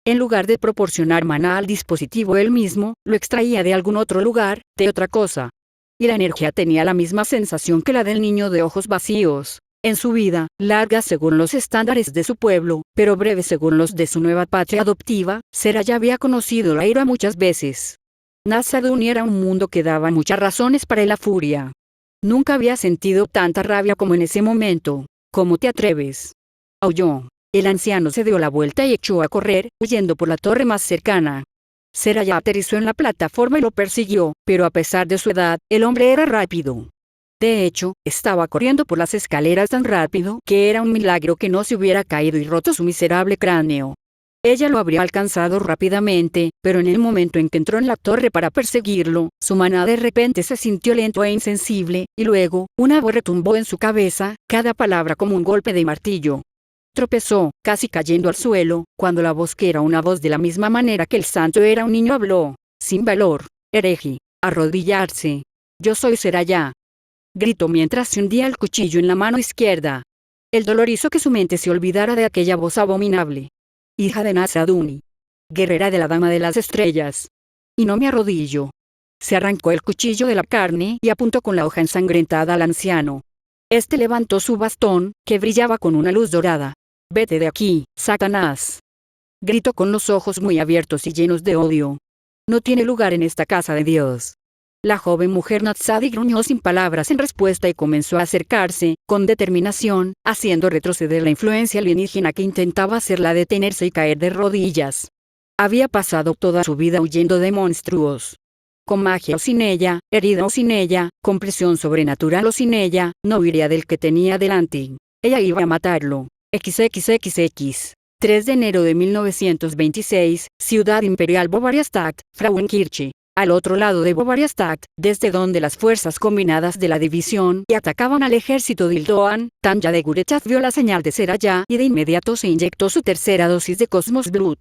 En lugar de proporcionar maná al dispositivo él mismo, lo extraía de algún otro lugar, de otra cosa. Y la energía tenía la misma sensación que la del niño de ojos vacíos. En su vida, larga según los estándares de su pueblo, pero breve según los de su nueva patria adoptiva, Seraya había conocido la ira muchas veces. Nazaduni era un mundo que daba muchas razones para la furia. Nunca había sentido tanta rabia como en ese momento. ¿Cómo te atreves?, aulló. El anciano se dio la vuelta y echó a correr, huyendo por la torre más cercana. Seraya aterrizó en la plataforma y lo persiguió, pero a pesar de su edad, el hombre era rápido. De hecho, estaba corriendo por las escaleras tan rápido que era un milagro que no se hubiera caído y roto su miserable cráneo. Ella lo habría alcanzado rápidamente, pero en el momento en que entró en la torre para perseguirlo, su maná de repente se sintió lento e insensible, y luego, una voz retumbó en su cabeza, cada palabra como un golpe de martillo. Tropezó, casi cayendo al suelo, cuando la voz, que era una voz de la misma manera que el santo era un niño, habló. Sin valor, hereje, arrodillarse. Yo soy Seraya. Gritó mientras se hundía el cuchillo en la mano izquierda. El dolor hizo que su mente se olvidara de aquella voz abominable. Hija de Nazaduni. Guerrera de la Dama de las Estrellas. Y no me arrodillo. Se arrancó el cuchillo de la carne y apuntó con la hoja ensangrentada al anciano. Este levantó su bastón, que brillaba con una luz dorada. Vete de aquí, Satanás. Gritó con los ojos muy abiertos y llenos de odio. No tiene lugar en esta casa de Dios. La joven mujer Natsadi gruñó sin palabras en respuesta y comenzó a acercarse, con determinación, haciendo retroceder la influencia alienígena que intentaba hacerla detenerse y caer de rodillas. Había pasado toda su vida huyendo de monstruos. Con magia o sin ella, herida o sin ella, con presión sobrenatural o sin ella, no huiría del que tenía delante. Ella iba a matarlo. XXXX. 3 de enero de 1926, Ciudad Imperial Bavariastadt, Frauenkirche. Al otro lado de Bavariastadt, desde donde las fuerzas combinadas de la división y atacaban al ejército de Ildoan, Tanya de Gurechaz vio la señal de Seraya y de inmediato se inyectó su tercera dosis de Cosmos Blood.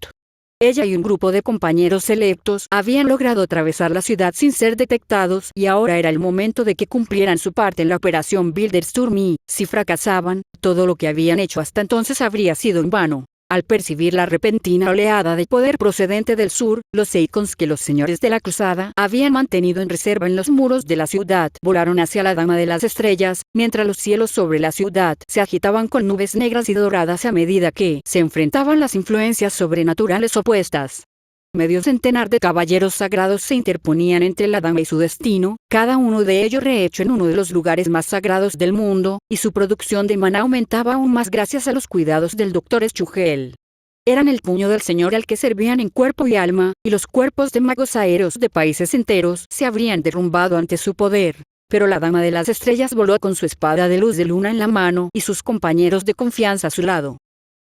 Ella y un grupo de compañeros selectos habían logrado atravesar la ciudad sin ser detectados y ahora era el momento de que cumplieran su parte en la operación Bildersturm y, si fracasaban, todo lo que habían hecho hasta entonces habría sido en vano. Al percibir la repentina oleada de poder procedente del sur, los Seikons que los señores de la cruzada habían mantenido en reserva en los muros de la ciudad volaron hacia la Dama de las Estrellas, mientras los cielos sobre la ciudad se agitaban con nubes negras y doradas a medida que se enfrentaban las influencias sobrenaturales opuestas. Medio centenar de caballeros sagrados se interponían entre la dama y su destino, cada uno de ellos rehecho en uno de los lugares más sagrados del mundo, y su producción de maná aumentaba aún más gracias a los cuidados del doctor Eschugel. Eran el puño del Señor al que servían en cuerpo y alma, y los cuerpos de magos aéreos de países enteros se habrían derrumbado ante su poder. Pero la Dama de las Estrellas voló con su espada de luz de luna en la mano y sus compañeros de confianza a su lado.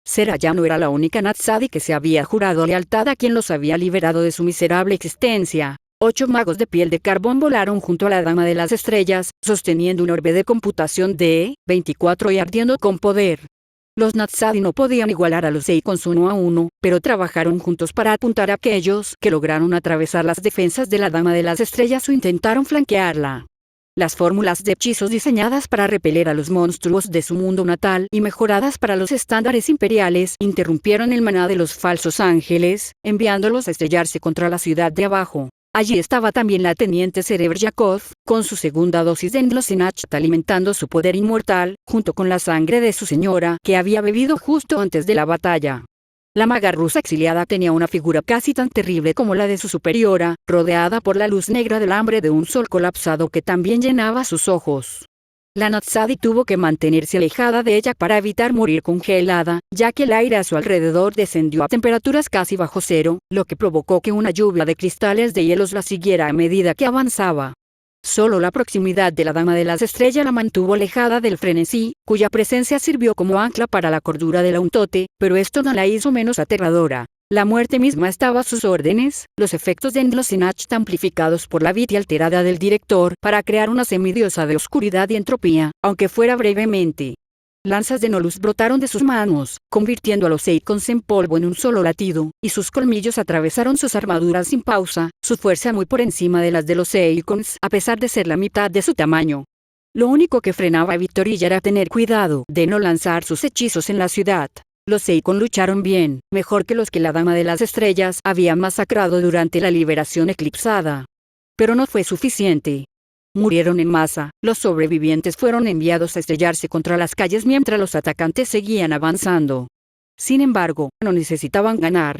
Sera ya no era la única Natsadi que se había jurado lealtad a quien los había liberado de su miserable existencia. 8 magos de piel de carbón volaron junto a la Dama de las Estrellas, sosteniendo un orbe de computación de 24 y ardiendo con poder. Los Natsadi no podían igualar a los Seikons uno a uno, pero trabajaron juntos para apuntar a aquellos que lograron atravesar las defensas de la Dama de las Estrellas o intentaron flanquearla. Las fórmulas de hechizos diseñadas para repeler a los monstruos de su mundo natal y mejoradas para los estándares imperiales interrumpieron el maná de los falsos ángeles, enviándolos a estrellarse contra la ciudad de abajo. Allí estaba también la teniente Cerebr Yakov, con su segunda dosis de Endlosinach alimentando su poder inmortal, junto con la sangre de su señora que había bebido justo antes de la batalla. La maga rusa exiliada tenía una figura casi tan terrible como la de su superiora, rodeada por la luz negra del hambre de un sol colapsado que también llenaba sus ojos. La Natsadi tuvo que mantenerse alejada de ella para evitar morir congelada, ya que el aire a su alrededor descendió a temperaturas casi bajo cero, lo que provocó que una lluvia de cristales de hielos la siguiera a medida que avanzaba. Solo la proximidad de la Dama de las Estrellas la mantuvo alejada del frenesí, cuya presencia sirvió como ancla para la cordura de la Untote, pero esto no la hizo menos aterradora. La muerte misma estaba a sus órdenes, los efectos de Endlosinach amplificados por la vida alterada del director para crear una semidiosa de oscuridad y entropía, aunque fuera brevemente. Lanzas de no luz brotaron de sus manos, convirtiendo a los Seikons en polvo en un solo latido, y sus colmillos atravesaron sus armaduras sin pausa, su fuerza muy por encima de las de los Seikons, a pesar de ser la mitad de su tamaño. Lo único que frenaba a Victorilla era tener cuidado de no lanzar sus hechizos en la ciudad. Los Seikon lucharon bien, mejor que los que la Dama de las Estrellas había masacrado durante la liberación eclipsada. Pero no fue suficiente. Murieron en masa, los sobrevivientes fueron enviados a estrellarse contra las calles mientras los atacantes seguían avanzando. Sin embargo, no necesitaban ganar.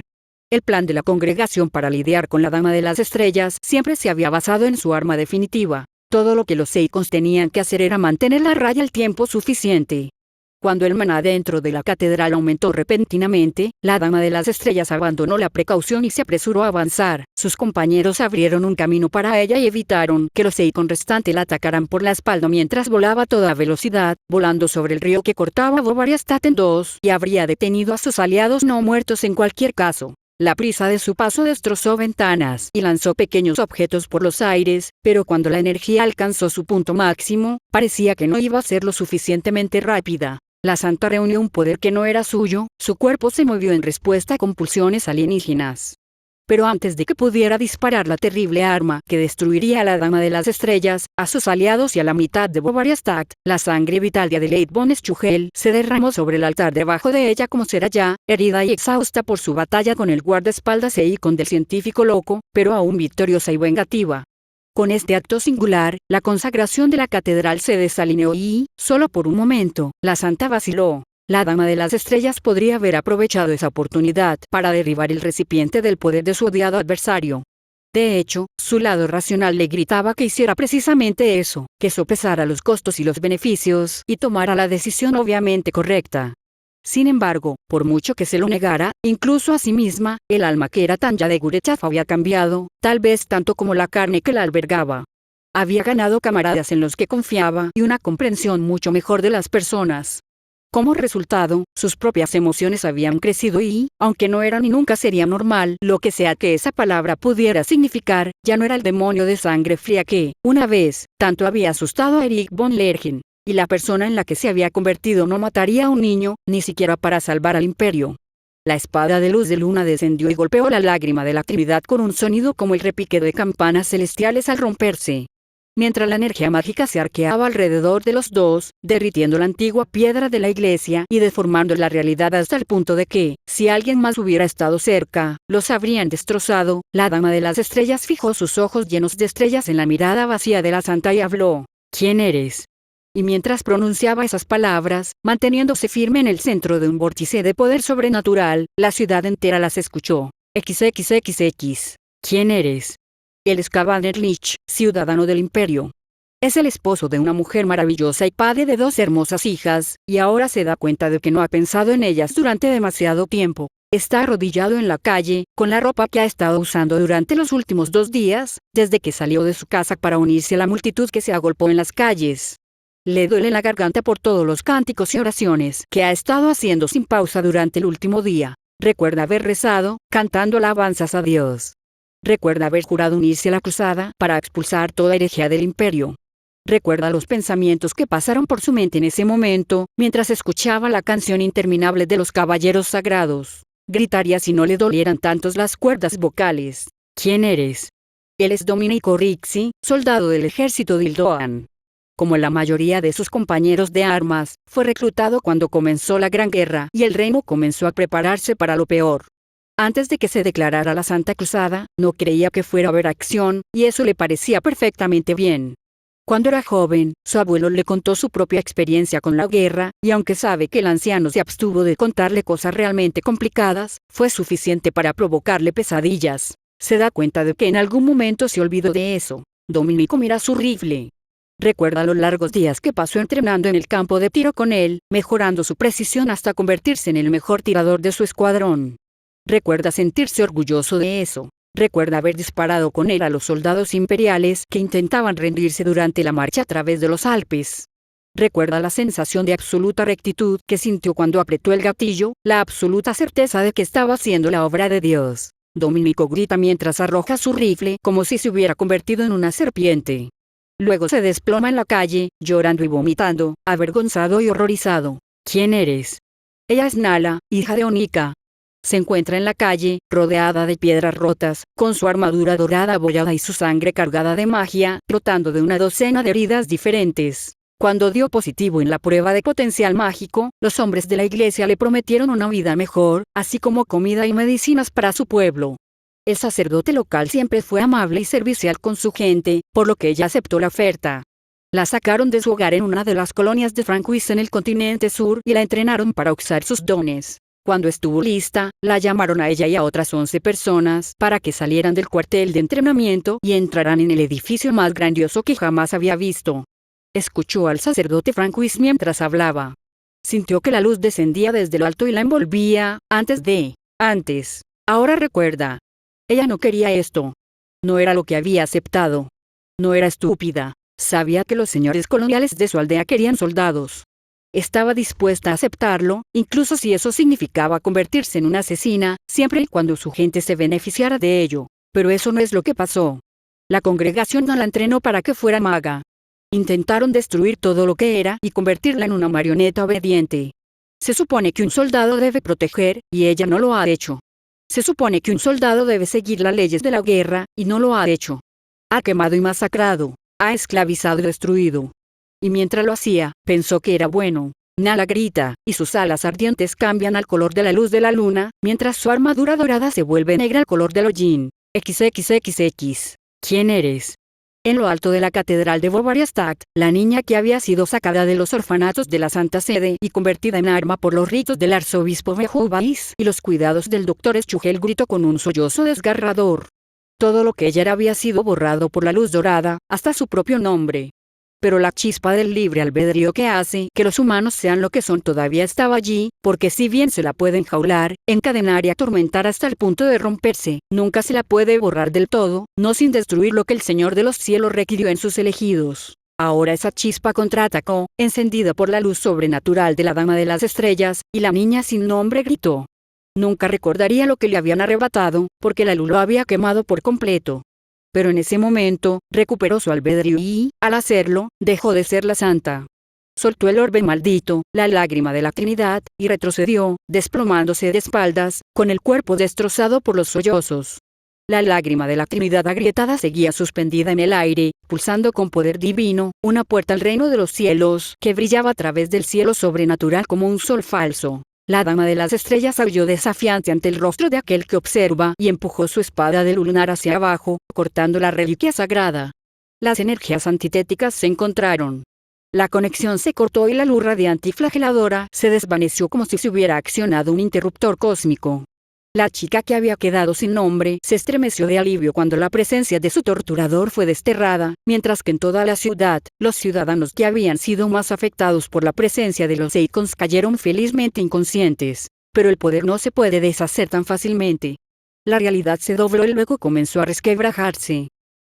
El plan de la congregación para lidiar con la Dama de las Estrellas siempre se había basado en su arma definitiva. Todo lo que los Seikons tenían que hacer era mantenerla a raya el tiempo suficiente. Cuando el maná dentro de la catedral aumentó repentinamente, la Dama de las Estrellas abandonó la precaución y se apresuró a avanzar. Sus compañeros abrieron un camino para ella y evitaron que los Seikon restantes la atacaran por la espalda mientras volaba a toda velocidad, volando sobre el río que cortaba Bovariastat en dos y habría detenido a sus aliados no muertos en cualquier caso. La prisa de su paso destrozó ventanas y lanzó pequeños objetos por los aires, pero cuando la energía alcanzó su punto máximo, parecía que no iba a ser lo suficientemente rápida. La santa reunió un poder que no era suyo, su cuerpo se movió en respuesta a compulsiones alienígenas. Pero antes de que pudiera disparar la terrible arma que destruiría a la Dama de las Estrellas, a sus aliados y a la mitad de Bovariastat, la sangre vital de Adelaide von Eschugel se derramó sobre el altar debajo de ella como será ya, herida y exhausta por su batalla con el guardaespaldas Seikon del científico loco, pero aún victoriosa y vengativa. Con este acto singular, la consagración de la catedral se desalineó y, solo por un momento, la santa vaciló. La Dama de las Estrellas podría haber aprovechado esa oportunidad para derribar el recipiente del poder de su odiado adversario. De hecho, su lado racional le gritaba que hiciera precisamente eso, que sopesara los costos y los beneficios y tomara la decisión obviamente correcta. Sin embargo, por mucho que se lo negara, incluso a sí misma, el alma que era Tanya de Gurechaf había cambiado, tal vez tanto como la carne que la albergaba. Había ganado camaradas en los que confiaba y una comprensión mucho mejor de las personas. Como resultado, sus propias emociones habían crecido y, aunque no era ni nunca sería normal, lo que sea que esa palabra pudiera significar, ya no era el demonio de sangre fría que, una vez, tanto había asustado a Erich von Lerchen. Y la persona en la que se había convertido no mataría a un niño, ni siquiera para salvar al imperio. La espada de luz de luna descendió y golpeó la lágrima de la Trinidad con un sonido como el repique de campanas celestiales al romperse. Mientras la energía mágica se arqueaba alrededor de los dos, derritiendo la antigua piedra de la iglesia y deformando la realidad hasta el punto de que, si alguien más hubiera estado cerca, los habrían destrozado, la Dama de las Estrellas fijó sus ojos llenos de estrellas en la mirada vacía de la santa y habló. ¿Quién eres? Y mientras pronunciaba esas palabras, manteniéndose firme en el centro de un vórtice de poder sobrenatural, la ciudad entera las escuchó. XXXX. ¿Quién eres? Él es Cabanner Lich, ciudadano del Imperio. Es el esposo de una mujer maravillosa y padre de 2 hermosas hijas, y ahora se da cuenta de que no ha pensado en ellas durante demasiado tiempo. Está arrodillado en la calle, con la ropa que ha estado usando durante los últimos 2 días, desde que salió de su casa para unirse a la multitud que se agolpó en las calles. Le duele la garganta por todos los cánticos y oraciones que ha estado haciendo sin pausa durante el último día. Recuerda haber rezado, cantando alabanzas a Dios. Recuerda haber jurado unirse a la cruzada para expulsar toda herejía del imperio. Recuerda los pensamientos que pasaron por su mente en ese momento, mientras escuchaba la canción interminable de los caballeros sagrados. Gritaría si no le dolieran tantos las cuerdas vocales. ¿Quién eres? Él es Domenico Rixi, soldado del ejército de Ildoan. Como la mayoría de sus compañeros de armas, fue reclutado cuando comenzó la Gran Guerra y el reino comenzó a prepararse para lo peor. Antes de que se declarara la Santa Cruzada, no creía que fuera a haber acción, y eso le parecía perfectamente bien. Cuando era joven, su abuelo le contó su propia experiencia con la guerra, y aunque sabe que el anciano se abstuvo de contarle cosas realmente complicadas, fue suficiente para provocarle pesadillas. Se da cuenta de que en algún momento se olvidó de eso. Domenico mira su rifle. Recuerda los largos días que pasó entrenando en el campo de tiro con él, mejorando su precisión hasta convertirse en el mejor tirador de su escuadrón. Recuerda sentirse orgulloso de eso. Recuerda haber disparado con él a los soldados imperiales que intentaban rendirse durante la marcha a través de los Alpes. Recuerda la sensación de absoluta rectitud que sintió cuando apretó el gatillo, la absoluta certeza de que estaba haciendo la obra de Dios. Domenico grita mientras arroja su rifle como si se hubiera convertido en una serpiente. Luego se desploma en la calle, llorando y vomitando, avergonzado y horrorizado. ¿Quién eres? Ella es Nala, hija de Onika. Se encuentra en la calle, rodeada de piedras rotas, con su armadura dorada abollada y su sangre cargada de magia, brotando de una docena de heridas diferentes. Cuando dio positivo en la prueba de potencial mágico, los hombres de la iglesia le prometieron una vida mejor, así como comida y medicinas para su pueblo. El sacerdote local siempre fue amable y servicial con su gente, por lo que ella aceptó la oferta. La sacaron de su hogar en una de las colonias de Franquis en el continente sur y la entrenaron para usar sus dones. Cuando estuvo lista, la llamaron a ella y a otras 11 personas para que salieran del cuartel de entrenamiento y entraran en el edificio más grandioso que jamás había visto. Escuchó al sacerdote Franquis mientras hablaba. Sintió que la luz descendía desde lo alto y la envolvía, antes. Ahora recuerda. Ella no quería esto. No era lo que había aceptado. No era estúpida. Sabía que los señores coloniales de su aldea querían soldados. Estaba dispuesta a aceptarlo, incluso si eso significaba convertirse en una asesina, siempre y cuando su gente se beneficiara de ello. Pero eso no es lo que pasó. La congregación no la entrenó para que fuera maga. Intentaron destruir todo lo que era y convertirla en una marioneta obediente. Se supone que un soldado debe proteger, y ella no lo ha hecho. Se supone que un soldado debe seguir las leyes de la guerra, y no lo ha hecho. Ha quemado y masacrado. Ha esclavizado y destruido. Y mientras lo hacía, pensó que era bueno. Nala grita, y sus alas ardientes cambian al color de la luz de la luna, mientras su armadura dorada se vuelve negra al color del hollín. XXXX. ¿Quién eres? En lo alto de la catedral de Bovariastat, la niña que había sido sacada de los orfanatos de la Santa Sede y convertida en arma por los ritos del arzobispo Mejubais y los cuidados del doctor Schuhel gritó con un sollozo desgarrador. Todo lo que ella era había sido borrado por la luz dorada, hasta su propio nombre. Pero la chispa del libre albedrío que hace que los humanos sean lo que son todavía estaba allí, porque si bien se la puede enjaular, encadenar y atormentar hasta el punto de romperse, nunca se la puede borrar del todo, no sin destruir lo que el Señor de los cielos requirió en sus elegidos. Ahora esa chispa contraatacó, encendida por la luz sobrenatural de la Dama de las Estrellas, y la niña sin nombre gritó. Nunca recordaría lo que le habían arrebatado, porque la luz lo había quemado por completo. Pero en ese momento, recuperó su albedrío y, al hacerlo, dejó de ser la santa. Soltó el orbe maldito, la lágrima de la Trinidad, y retrocedió, desplomándose de espaldas, con el cuerpo destrozado por los sollozos. La lágrima de la Trinidad agrietada seguía suspendida en el aire, pulsando con poder divino, una puerta al reino de los cielos, que brillaba a través del cielo sobrenatural como un sol falso. La Dama de las Estrellas aulló desafiante ante el rostro de aquel que observa y empujó su espada de lunar hacia abajo, cortando la reliquia sagrada. Las energías antitéticas se encontraron. La conexión se cortó y la luz radiante y flageladora se desvaneció como si se hubiera accionado un interruptor cósmico. La chica, que había quedado sin nombre, se estremeció de alivio cuando la presencia de su torturador fue desterrada, mientras que en toda la ciudad, los ciudadanos que habían sido más afectados por la presencia de los Icons cayeron felizmente inconscientes. Pero el poder no se puede deshacer tan fácilmente. La realidad se dobló y luego comenzó a resquebrajarse.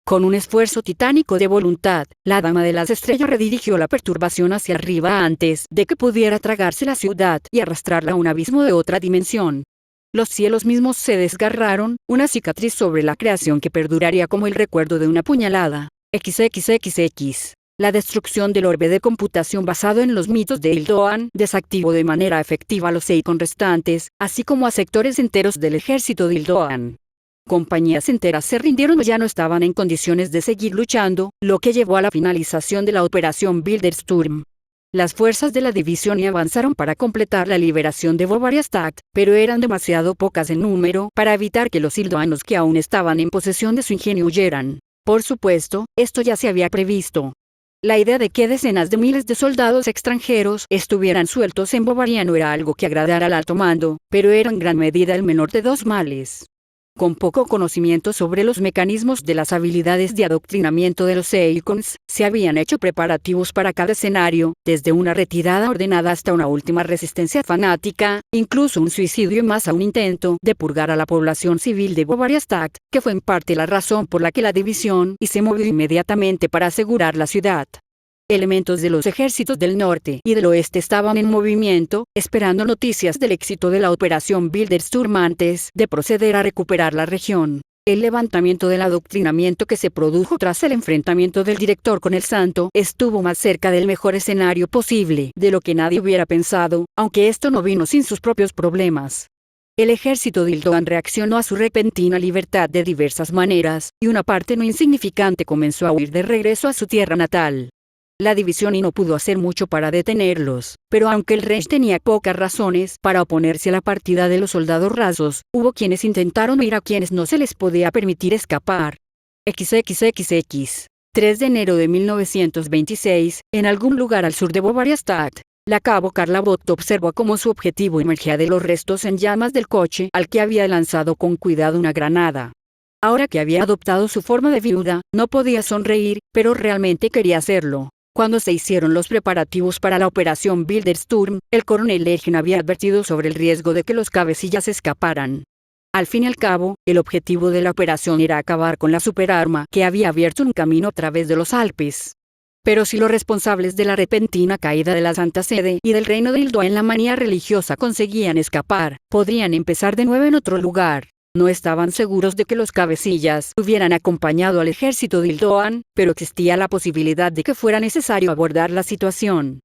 Con un esfuerzo titánico de voluntad, la Dama de las Estrellas redirigió la perturbación hacia arriba antes de que pudiera tragarse la ciudad y arrastrarla a un abismo de otra dimensión. Los cielos mismos se desgarraron, una cicatriz sobre la creación que perduraría como el recuerdo de una puñalada. XXXX. La destrucción del orbe de computación basado en los mitos de Ildoan desactivó de manera efectiva a los Eikon restantes, así como a sectores enteros del ejército de Ildoan. Compañías enteras se rindieron o ya no estaban en condiciones de seguir luchando, lo que llevó a la finalización de la operación Bildersturm. Las fuerzas de la división avanzaron para completar la liberación de Bovariastat, pero eran demasiado pocas en número para evitar que los ildoanos que aún estaban en posesión de su ingenio huyeran. Por supuesto, esto ya se había previsto. La idea de que decenas de miles de soldados extranjeros estuvieran sueltos en Bovaria no era algo que agradara al alto mando, pero era en gran medida el menor de dos males. Con poco conocimiento sobre los mecanismos de las habilidades de adoctrinamiento de los Eikons, se habían hecho preparativos para cada escenario, desde una retirada ordenada hasta una última resistencia fanática, incluso un suicidio y más a un intento de purgar a la población civil de Bovariastat, que fue en parte la razón por la que la división se movió inmediatamente para asegurar la ciudad. Elementos de los ejércitos del norte y del oeste estaban en movimiento, esperando noticias del éxito de la operación Bildersturm antes de proceder a recuperar la región. El levantamiento del adoctrinamiento que se produjo tras el enfrentamiento del director con el Santo estuvo más cerca del mejor escenario posible de lo que nadie hubiera pensado, aunque esto no vino sin sus propios problemas. El ejército de Ildoan reaccionó a su repentina libertad de diversas maneras, y una parte no insignificante comenzó a huir de regreso a su tierra natal. La división no pudo hacer mucho para detenerlos, pero aunque el Reich tenía pocas razones para oponerse a la partida de los soldados rasos, hubo quienes intentaron huir a quienes no se les podía permitir escapar. XXXX. 3 de enero de 1926, en algún lugar al sur de Bovariastat, la cabo Carla Bott observó cómo su objetivo emergía de los restos en llamas del coche al que había lanzado con cuidado una granada. Ahora que había adoptado su forma de viuda, no podía sonreír, pero realmente quería hacerlo. Cuando se hicieron los preparativos para la operación Bildersturm, el coronel Legion había advertido sobre el riesgo de que los cabecillas escaparan. Al fin y al cabo, el objetivo de la operación era acabar con la superarma que había abierto un camino a través de los Alpes. Pero si los responsables de la repentina caída de la Santa Sede y del reino de Ildoan en la manía religiosa conseguían escapar, podrían empezar de nuevo en otro lugar. No estaban seguros de que los cabecillas hubieran acompañado al ejército de Ildoan, pero existía la posibilidad de que fuera necesario abordar la situación.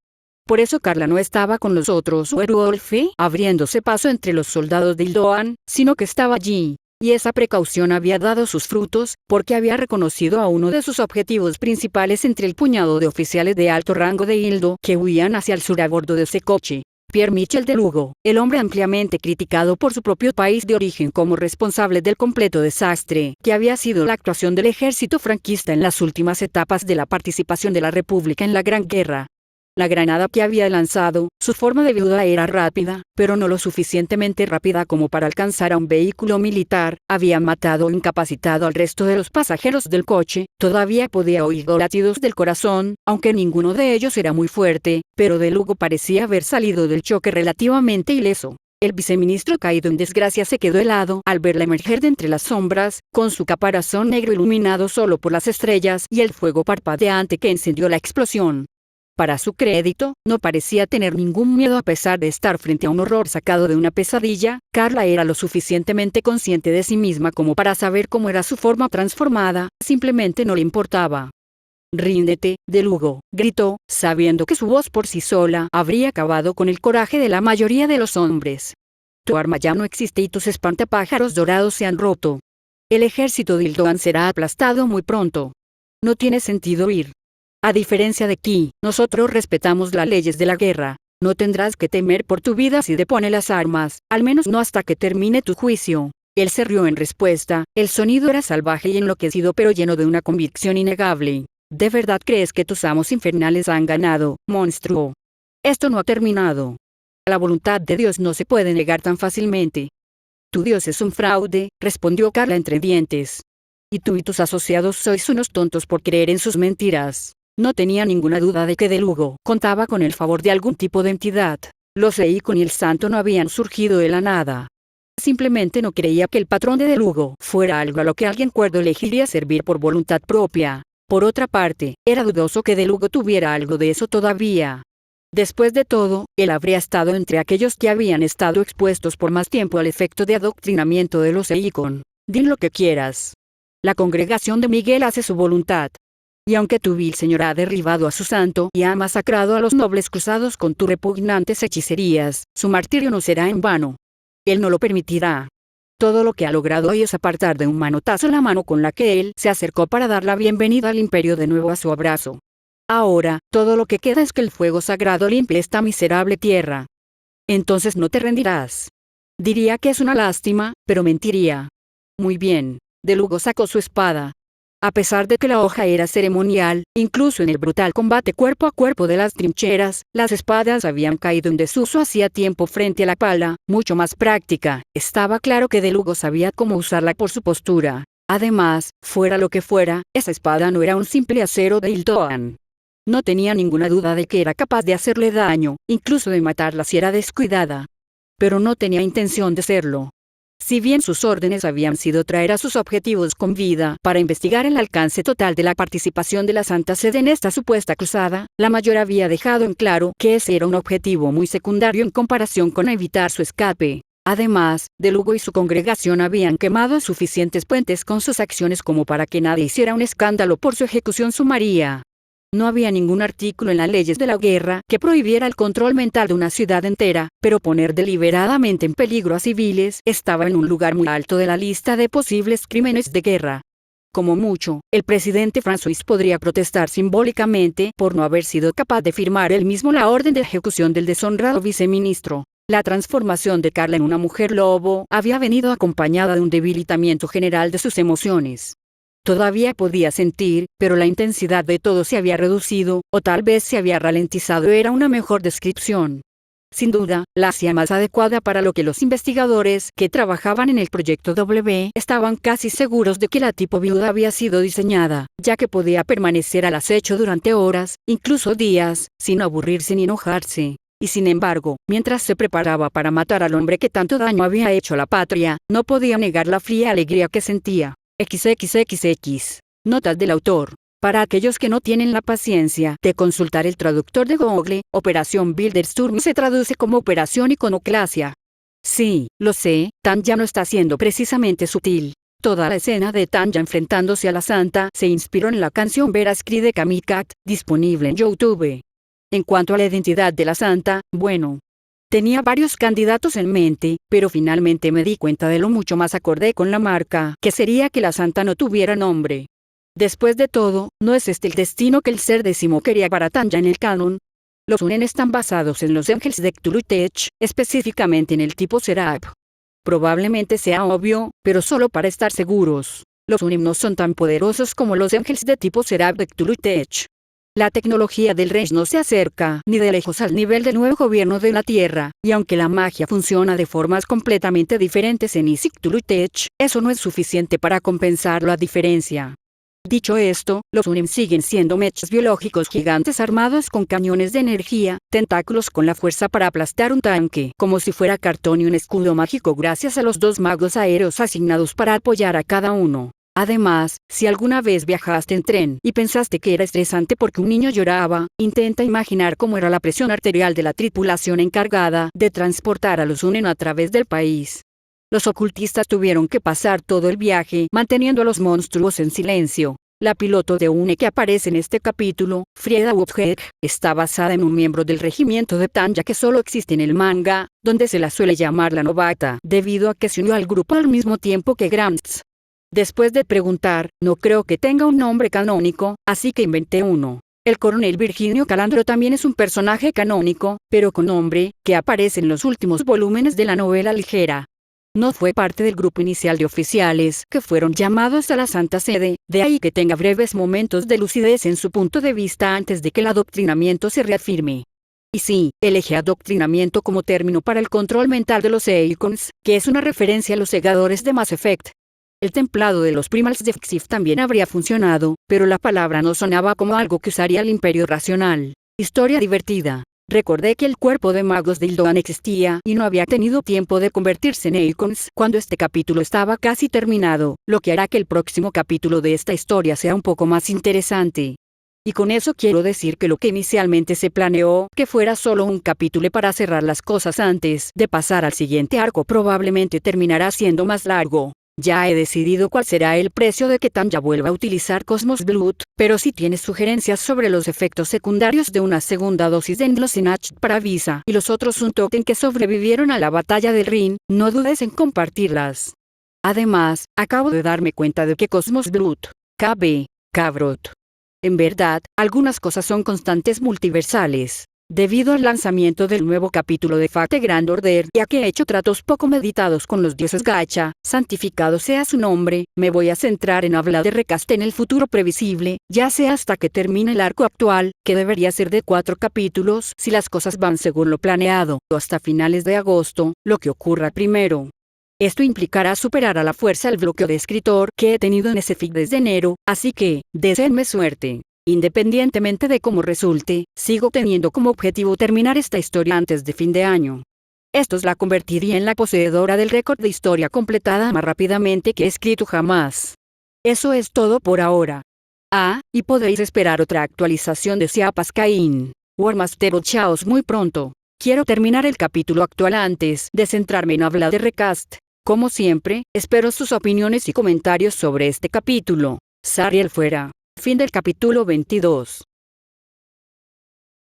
Por eso Carla no estaba con los otros Werwolfe, abriéndose paso entre los soldados de Ildoan, sino que estaba allí. Y esa precaución había dado sus frutos, porque había reconocido a uno de sus objetivos principales entre el puñado de oficiales de alto rango de Ildo que huían hacia el sur a bordo de ese coche. Pierre Michel de Lugo, el hombre ampliamente criticado por su propio país de origen como responsable del completo desastre que había sido la actuación del ejército franquista en las últimas etapas de la participación de la República en la Gran Guerra. La granada que había lanzado, su forma de viuda era rápida, pero no lo suficientemente rápida como para alcanzar a un vehículo militar, había matado o incapacitado al resto de los pasajeros del coche, todavía podía oír los latidos del corazón, aunque ninguno de ellos era muy fuerte, pero de Lugo parecía haber salido del choque relativamente ileso. El viceministro caído en desgracia se quedó helado al verla emerger de entre las sombras, con su caparazón negro iluminado solo por las estrellas y el fuego parpadeante que encendió la explosión. Para su crédito, no parecía tener ningún miedo a pesar de estar frente a un horror sacado de una pesadilla. Carla era lo suficientemente consciente de sí misma como para saber cómo era su forma transformada, simplemente no le importaba. «Ríndete, de Lugo», gritó, sabiendo que su voz por sí sola habría acabado con el coraje de la mayoría de los hombres. «Tu arma ya no existe y tus espantapájaros dorados se han roto. El ejército de Ildoan será aplastado muy pronto. No tiene sentido ir. A diferencia de ti, nosotros respetamos las leyes de la guerra. No tendrás que temer por tu vida si depone las armas, al menos no hasta que termine tu juicio». Él se rió en respuesta, el sonido era salvaje y enloquecido pero lleno de una convicción innegable. ¿De verdad crees que tus amos infernales han ganado, monstruo? Esto no ha terminado. La voluntad de Dios no se puede negar tan fácilmente. Tu Dios es un fraude, respondió Carla entre dientes. Y tú y tus asociados sois unos tontos por creer en sus mentiras. No tenía ninguna duda de que De Lugo contaba con el favor de algún tipo de entidad. Los Eikon y el santo no habían surgido de la nada. Simplemente no creía que el patrón de Lugo fuera algo a lo que alguien cuerdo elegiría servir por voluntad propia. Por otra parte, era dudoso que De Lugo tuviera algo de eso todavía. Después de todo, él habría estado entre aquellos que habían estado expuestos por más tiempo al efecto de adoctrinamiento de los Eikon. Di lo que quieras. La congregación de Miguel hace su voluntad. Y aunque tu vil señor ha derribado a su santo y ha masacrado a los nobles cruzados con tus repugnantes hechicerías, su martirio no será en vano. Él no lo permitirá. Todo lo que ha logrado hoy es apartar de un manotazo la mano con la que él se acercó para dar la bienvenida al imperio de nuevo a su abrazo. Ahora, todo lo que queda es que el fuego sagrado limpie esta miserable tierra. Entonces no te rendirás. Diría que es una lástima, pero mentiría. Muy bien. De Lugo sacó su espada. A pesar de que la hoja era ceremonial, incluso en el brutal combate cuerpo a cuerpo de las trincheras, las espadas habían caído en desuso hacía tiempo frente a la pala, mucho más práctica. Estaba claro que De Lugo sabía cómo usarla por su postura. Además, fuera lo que fuera, esa espada no era un simple acero de Hildoan. No tenía ninguna duda de que era capaz de hacerle daño, incluso de matarla si era descuidada. Pero no tenía intención de serlo. Si bien sus órdenes habían sido traer a sus objetivos con vida para investigar el alcance total de la participación de la Santa Sede en esta supuesta cruzada, la mayor había dejado en claro que ese era un objetivo muy secundario en comparación con evitar su escape. Además, De Lugo y su congregación habían quemado suficientes puentes con sus acciones como para que nadie hiciera un escándalo por su ejecución sumaria. No había ningún artículo en las leyes de la guerra que prohibiera el control mental de una ciudad entera, pero poner deliberadamente en peligro a civiles estaba en un lugar muy alto de la lista de posibles crímenes de guerra. Como mucho, el presidente François podría protestar simbólicamente por no haber sido capaz de firmar él mismo la orden de ejecución del deshonrado viceministro. La transformación de Carla en una mujer lobo había venido acompañada de un debilitamiento general de sus emociones. Todavía podía sentir, pero la intensidad de todo se había reducido, o tal vez se había ralentizado, era una mejor descripción. Sin duda, la hacía más adecuada para lo que los investigadores que trabajaban en el proyecto W estaban casi seguros de que la tipo viuda había sido diseñada, ya que podía permanecer al acecho durante horas, incluso días, sin aburrirse ni enojarse. Y sin embargo, mientras se preparaba para matar al hombre que tanto daño había hecho a la patria, no podía negar la fría alegría que sentía. XXXX. Notas del autor. Para aquellos que no tienen la paciencia de consultar el traductor de Google, Operación Bildersturm se traduce como Operación Iconoclasia. Sí, lo sé, Tanya no está siendo precisamente sutil. Toda la escena de Tanya enfrentándose a la Santa se inspiró en la canción Veraskri de Kamikat, disponible en YouTube. En cuanto a la identidad de la Santa, bueno, tenía varios candidatos en mente, pero finalmente me di cuenta de lo mucho más acorde con la marca, que sería que la Santa no tuviera nombre. Después de todo, ¿no es este el destino que el ser décimo quería para Tanya en el canon? Los Unen están basados en los ángeles de Cthulhu-Tech, específicamente en el tipo Seraph. Probablemente sea obvio, pero solo para estar seguros. Los Unen no son tan poderosos como los ángeles de tipo Seraph de Cthulhu-Tech. La tecnología del Reich no se acerca ni de lejos al nivel del nuevo gobierno de la Tierra, y aunque la magia funciona de formas completamente diferentes en Cthulhu-Tech, eso no es suficiente para compensar la diferencia. Dicho esto, los Unim siguen siendo mechas biológicos gigantes armados con cañones de energía, tentáculos con la fuerza para aplastar un tanque, como si fuera cartón y un escudo mágico gracias a los 2 magos aéreos asignados para apoyar a cada uno. Además, si alguna vez viajaste en tren y pensaste que era estresante porque un niño lloraba, intenta imaginar cómo era la presión arterial de la tripulación encargada de transportar a los Unen a través del país. Los ocultistas tuvieron que pasar todo el viaje manteniendo a los monstruos en silencio. La piloto de UNE que aparece en este capítulo, Frieda Woodhead, está basada en un miembro del regimiento de Tanya que solo existe en el manga, donde se la suele llamar la novata, debido a que se unió al grupo al mismo tiempo que Gramps. Después de preguntar, no creo que tenga un nombre canónico, así que inventé uno. El coronel Virginio Calandro también es un personaje canónico, pero con nombre, que aparece en los últimos volúmenes de la novela ligera. No fue parte del grupo inicial de oficiales que fueron llamados a la Santa Sede, de ahí que tenga breves momentos de lucidez en su punto de vista antes de que el adoctrinamiento se reafirme. Y sí, elegí adoctrinamiento como término para el control mental de los Eikons, que es una referencia a los segadores de Mass Effect. El templado de los Primals de Xif también habría funcionado, pero la palabra no sonaba como algo que usaría el Imperio racional. Historia divertida. Recordé que el cuerpo de magos de Ildoan existía y no había tenido tiempo de convertirse en Eikons cuando este capítulo estaba casi terminado, lo que hará que el próximo capítulo de esta historia sea un poco más interesante. Y con eso quiero decir que lo que inicialmente se planeó que fuera solo un capítulo para cerrar las cosas antes de pasar al siguiente arco probablemente terminará siendo más largo. Ya he decidido cuál será el precio de que Tanya vuelva a utilizar Cosmos Blood, pero si tienes sugerencias sobre los efectos secundarios de una segunda dosis de Endlosinach para Visa y los otros Untoken que sobrevivieron a la batalla del Rin, no dudes en compartirlas. Además, acabo de darme cuenta de que Cosmos Blood, KB, Cabrot. En verdad, algunas cosas son constantes multiversales. Debido al lanzamiento del nuevo capítulo de Fate Grand Order y a que he hecho tratos poco meditados con los dioses Gacha, santificado sea su nombre, me voy a centrar en hablar de Recast en el futuro previsible, ya sea hasta que termine el arco actual, que debería ser de 4 capítulos si las cosas van según lo planeado, o hasta finales de agosto, lo que ocurra primero. Esto implicará superar a la fuerza el bloqueo de escritor que he tenido en ese fic desde enero, así que, deseenme suerte. Independientemente de cómo resulte, sigo teniendo como objetivo terminar esta historia antes de fin de año. Esto la convertiría en la poseedora del récord de historia completada más rápidamente que he escrito jamás. Eso es todo por ahora. Y podréis esperar otra actualización de Siapas Cain, Warmaster of Chaos muy pronto. Quiero terminar el capítulo actual antes de centrarme en hablar de Recast. Como siempre, espero sus opiniones y comentarios sobre este capítulo. Sariel fuera. Fin del capítulo 22.